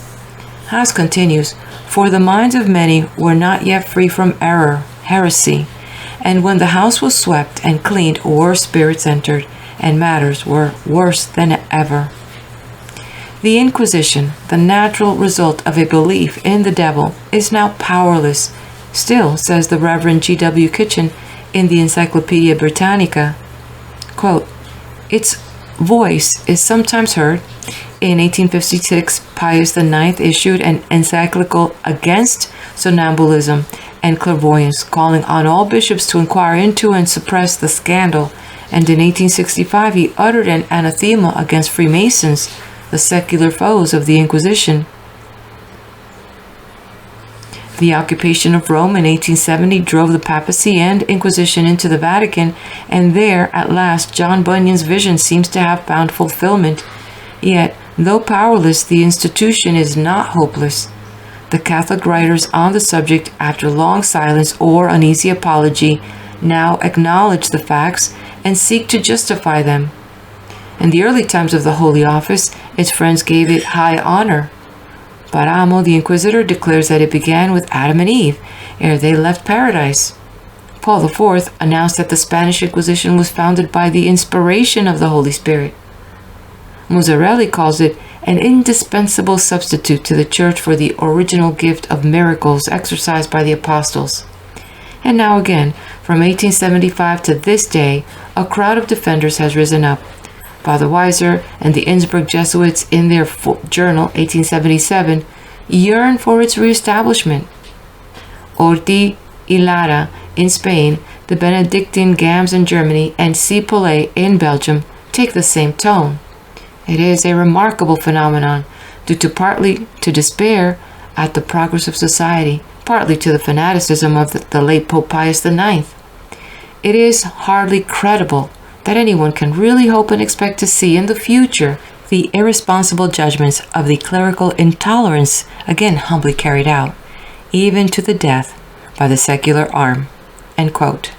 Haas continues, for the minds of many were not yet free from error, heresy, and when the house was swept and cleaned, worse spirits entered, and matters were worse than ever. The Inquisition, the natural result of a belief in the devil, is now powerless. Still, says the Reverend G.W. Kitchen in the Encyclopedia Britannica, quote, its voice is sometimes heard. In 1856, Pius IX issued an encyclical against somnambulism and clairvoyance, calling on all bishops to inquire into and suppress the scandal, and in 1865 he uttered an anathema against Freemasons, the secular foes of the Inquisition. The occupation of Rome in 1870 drove the papacy and Inquisition into the Vatican, and there, at last, John Bunyan's vision seems to have found fulfillment. Yet, though powerless, the institution is not hopeless. The Catholic writers on the subject, after long silence or uneasy apology, now acknowledge the facts and seek to justify them. In the early times of the Holy Office, its friends gave it high honor. Paramo, the Inquisitor, declares that it began with Adam and Eve, ere they left paradise. Paul IV announced that the Spanish Inquisition was founded by the inspiration of the Holy Spirit. Muzzarelli calls it an indispensable substitute to the Church for the original gift of miracles exercised by the apostles. And now again, from 1875 to this day, a crowd of defenders has risen up. Father Weiser and the Innsbruck Jesuits, in their journal 1877, yearn for its reestablishment. Orti y Lara in Spain, the Benedictine Gams in Germany, and Cipollet in Belgium take the same tone. It is a remarkable phenomenon, due partly to despair at the progress of society, partly to the fanaticism of the late Pope Pius IX. It is hardly credible that anyone can really hope and expect to see in the future the irresponsible judgments of the clerical intolerance again humbly carried out, even to the death by the secular arm." End quote.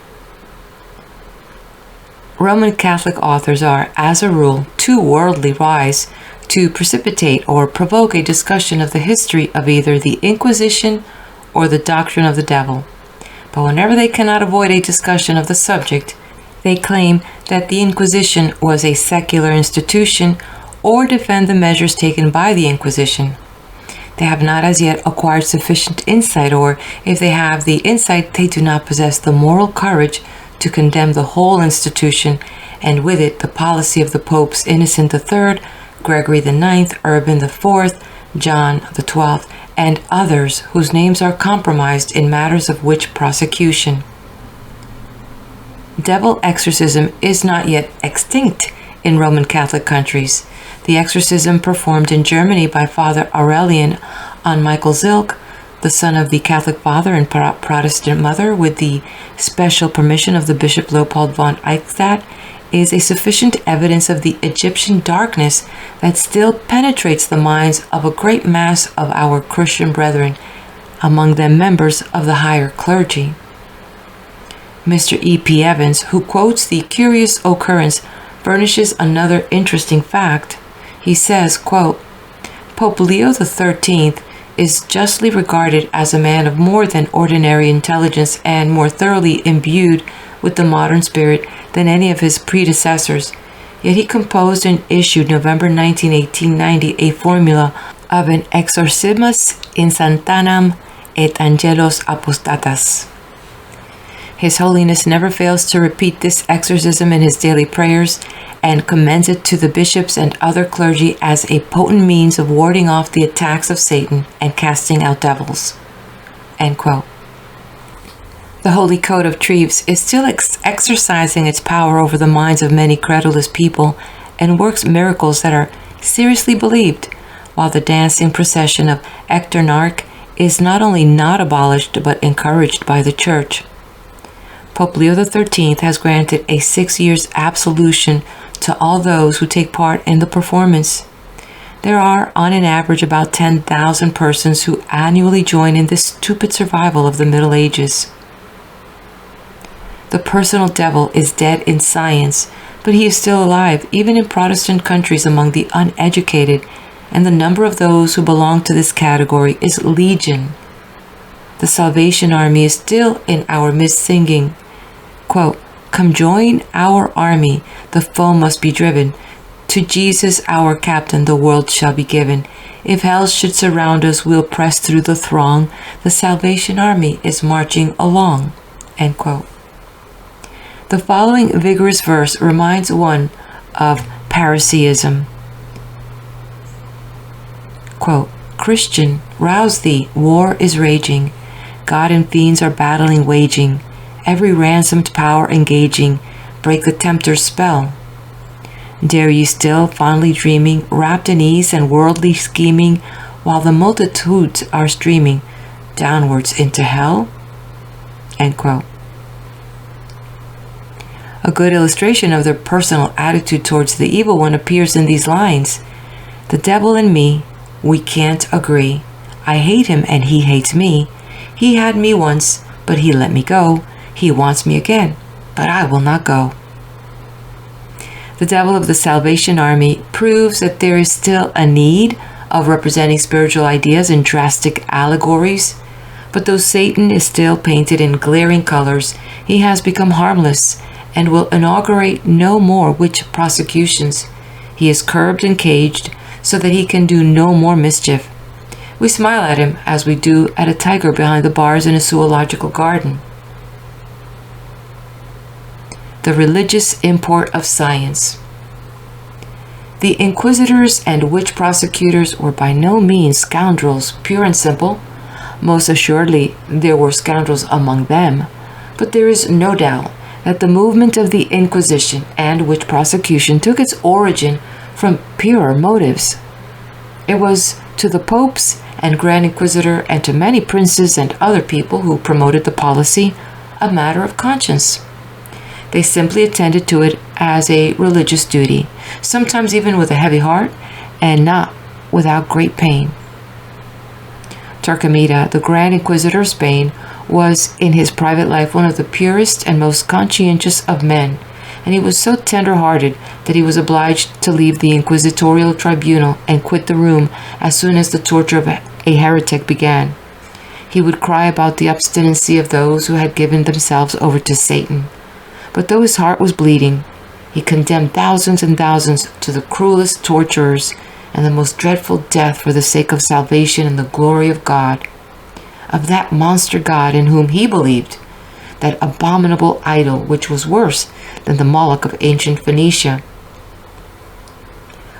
Roman Catholic authors are, as a rule, too worldly wise to precipitate or provoke a discussion of the history of either the Inquisition or the doctrine of the devil. But whenever they cannot avoid a discussion of the subject, they claim that the Inquisition was a secular institution or defend the measures taken by the Inquisition. They have not as yet acquired sufficient insight, or if they have the insight, they do not possess the moral courage to condemn the whole institution, and with it the policy of the popes Innocent III, Gregory IX, Urban IV, John XII, and others whose names are compromised in matters of witch prosecution. Devil exorcism is not yet extinct in Roman Catholic countries. The exorcism performed in Germany by Father Aurelian on Michael Zilk, the son of the Catholic father and Protestant mother, with the special permission of the Bishop Leopold von Eichstätt, is a sufficient evidence of the Egyptian darkness that still penetrates the minds of a great mass of our Christian brethren, among them members of the higher clergy. Mr. E.P. Evans, who quotes the curious occurrence, furnishes another interesting fact. He says, quote, "Pope Leo XIII is justly regarded as a man of more than ordinary intelligence and more thoroughly imbued with the modern spirit than any of his predecessors. Yet he composed and issued November 19, 1890 a formula of an exorcismus in Santanam et Angelos Apostatas. His Holiness never fails to repeat this exorcism in his daily prayers and commends it to the bishops and other clergy as a potent means of warding off the attacks of Satan and casting out devils." End quote. The Holy Code of Treves is still exercising its power over the minds of many credulous people and works miracles that are seriously believed, while the dancing procession of Ecternarch is not only not abolished but encouraged by the Church. Pope Leo XIII has granted a 6 years absolution to all those who take part in the performance. There are, on an average, about 10,000 persons who annually join in this stupid survival of the Middle Ages. The personal devil is dead in science, but he is still alive, even in Protestant countries among the uneducated, and the number of those who belong to this category is legion. The Salvation Army is still in our midst singing, quote, "Come join our army, the foe must be driven. To Jesus our captain the world shall be given. If hell should surround us, we'll press through the throng. The Salvation Army is marching along." End quote. The following vigorous verse reminds one of Phariseeism. Quote, "Christian, rouse thee, war is raging. God and fiends are battling, waging. Every ransomed power engaging. Break the tempter's spell. Dare ye still, fondly dreaming, wrapped in ease and worldly scheming, while the multitudes are streaming downwards into hell?" End quote. A good illustration of their personal attitude towards the evil one appears in these lines. "The devil and me, we can't agree. I hate him and he hates me. He had me once, but he let me go. He wants me again, but I will not go." The devil of the Salvation Army proves that there is still a need of representing spiritual ideas in drastic allegories. But though Satan is still painted in glaring colors, he has become harmless and will inaugurate no more witch prosecutions. He is curbed and caged so that he can do no more mischief. We smile at him as we do at a tiger behind the bars in a zoological garden. The religious import of science. The inquisitors and witch prosecutors were by no means scoundrels, pure and simple. Most assuredly, there were scoundrels among them, but there is no doubt that the movement of the Inquisition and witch prosecution took its origin from purer motives. It was to the popes and Grand Inquisitor and to many princes and other people who promoted the policy a matter of conscience. They simply attended to it as a religious duty, sometimes even with a heavy heart and not without great pain. Torquemada, the Grand Inquisitor of Spain, was in his private life one of the purest and most conscientious of men, and he was so tender-hearted that he was obliged to leave the inquisitorial tribunal and quit the room as soon as the torture of a heretic began. He would cry about the obstinacy of those who had given themselves over to Satan. But though his heart was bleeding, he condemned thousands and thousands to the cruelest torturers and the most dreadful death for the sake of salvation and the glory of God, of that monster God in whom he believed, that abominable idol which was worse than the Moloch of ancient Phoenicia.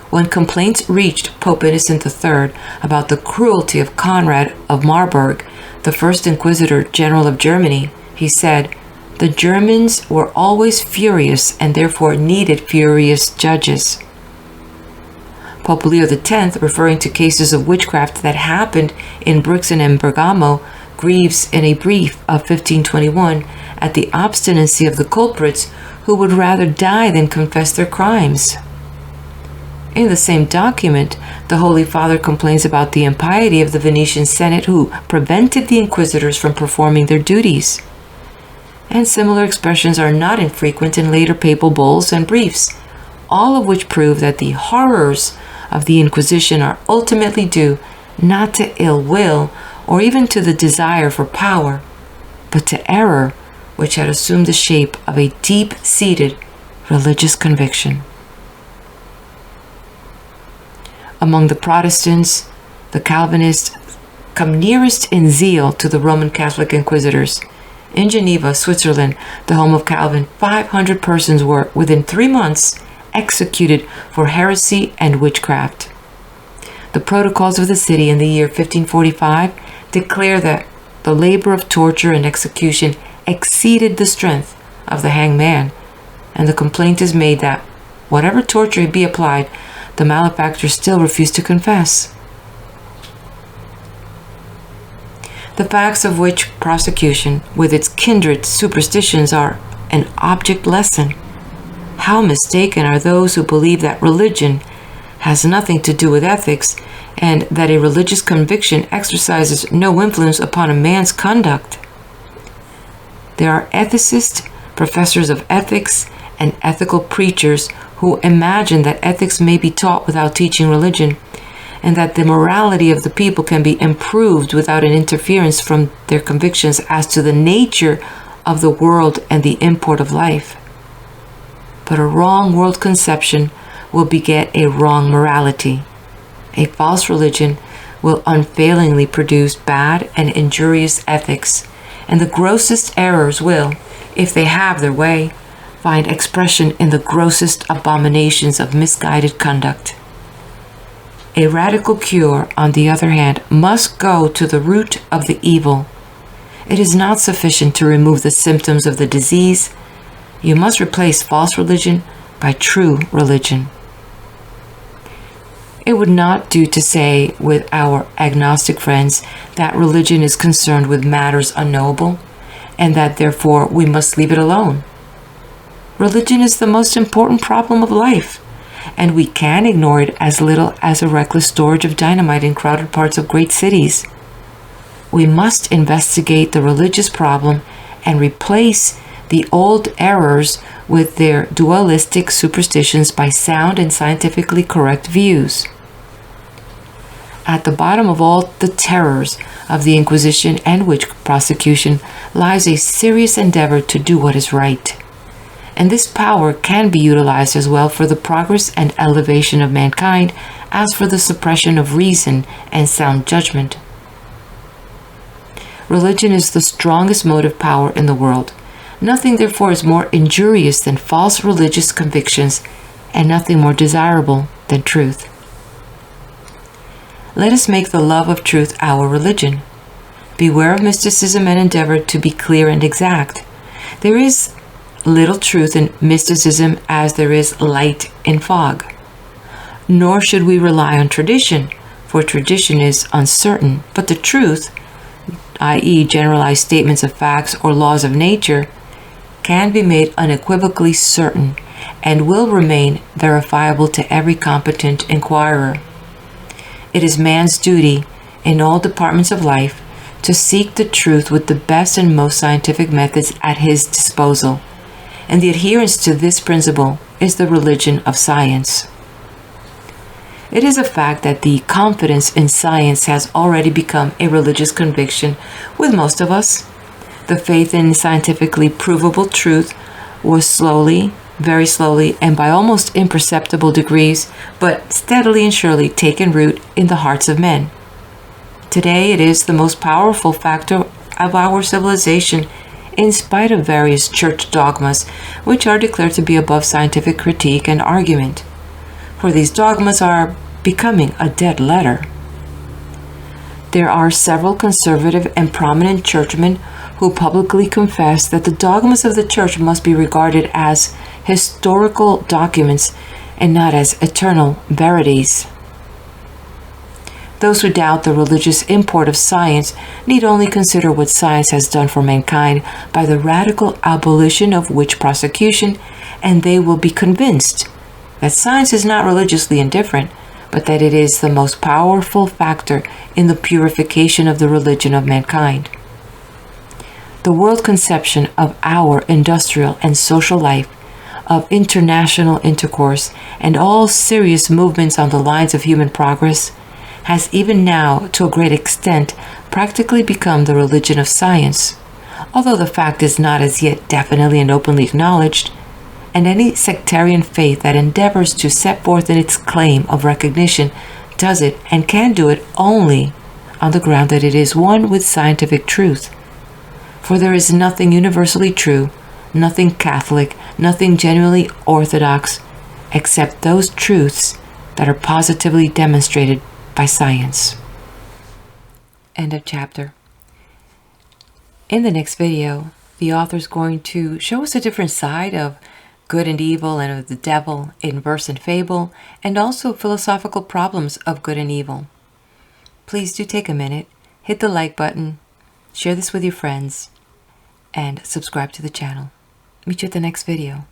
When complaints reached Pope Innocent III about the cruelty of Conrad of Marburg, the first Inquisitor General of Germany, he said, "The Germans were always furious and therefore needed furious judges." Pope Leo X, referring to cases of witchcraft that happened in Brixen and Bergamo, grieves in a brief of 1521 at the obstinacy of the culprits who would rather die than confess their crimes. In the same document, the Holy Father complains about the impiety of the Venetian Senate who prevented the inquisitors from performing their duties. And similar expressions are not infrequent in later papal bulls and briefs, all of which prove that the horrors of the Inquisition are ultimately due not to ill will or even to the desire for power, but to error which had assumed the shape of a deep-seated religious conviction. Among the Protestants, the Calvinists come nearest in zeal to the Roman Catholic inquisitors. In Geneva, Switzerland, the home of Calvin, 500 persons were, within 3 months, executed for heresy and witchcraft. The protocols of the city in the year 1545 declare that the labor of torture and execution exceeded the strength of the hangman, and the complaint is made that, whatever torture be applied, the malefactors still refused to confess. The facts of witch prosecution, with its kindred superstitions, are an object lesson. How mistaken are those who believe that religion has nothing to do with ethics and that a religious conviction exercises no influence upon a man's conduct. There are ethicists, professors of ethics, and ethical preachers who imagine that ethics may be taught without teaching religion, and that the morality of the people can be improved without an interference from their convictions as to the nature of the world and the import of life. But a wrong world conception will beget a wrong morality. A false religion will unfailingly produce bad and injurious ethics, and the grossest errors will, if they have their way, find expression in the grossest abominations of misguided conduct. A radical cure, on the other hand, must go to the root of the evil. It is not sufficient to remove the symptoms of the disease. You must replace false religion by true religion. It would not do to say with our agnostic friends that religion is concerned with matters unknowable, and that therefore we must leave it alone. Religion is the most important problem of life, and we can ignore it as little as a reckless storage of dynamite in crowded parts of great cities. We must investigate the religious problem and replace the old errors with their dualistic superstitions by sound and scientifically correct views. At the bottom of all the terrors of the Inquisition and witch prosecution lies a serious endeavor to do what is right. And this power can be utilized as well for the progress and elevation of mankind as for the suppression of reason and sound judgment. Religion is the strongest motive power in the world. Nothing, therefore, is more injurious than false religious convictions, and nothing more desirable than truth. Let us make the love of truth our religion. Beware of mysticism and endeavor to be clear and exact. There is little truth in mysticism as there is light in fog. Nor should we rely on tradition, for tradition is uncertain, but the truth, i.e. generalized statements of facts or laws of nature, can be made unequivocally certain and will remain verifiable to every competent inquirer. It is man's duty in all departments of life to seek the truth with the best and most scientific methods at his disposal, and the adherence to this principle is the religion of science. It is a fact that the confidence in science has already become a religious conviction with most of us. The faith in scientifically provable truth was slowly, very slowly, and by almost imperceptible degrees, but steadily and surely taken root in the hearts of men. Today it is the most powerful factor of our civilization, in spite of various church dogmas which are declared to be above scientific critique and argument. For these dogmas are becoming a dead letter. There are several conservative and prominent churchmen who publicly confess that the dogmas of the church must be regarded as historical documents and not as eternal verities. Those who doubt the religious import of science need only consider what science has done for mankind by the radical abolition of witch prosecution, and they will be convinced that science is not religiously indifferent, but that it is the most powerful factor in the purification of the religion of mankind. The world conception of our industrial and social life, of international intercourse, and all serious movements on the lines of human progress has even now, to a great extent, practically become the religion of science, although the fact is not as yet definitely and openly acknowledged, and any sectarian faith that endeavors to set forth in its claim of recognition does it and can do it only on the ground that it is one with scientific truth. For there is nothing universally true, nothing Catholic, nothing genuinely orthodox, except those truths that are positively demonstrated by science. End of chapter. In the next video, the author is going to show us a different side of good and evil and of the devil in verse and fable, and also philosophical problems of good and evil. Please do take a minute, hit the like button, share this with your friends, and subscribe to the channel. Meet you at the next video.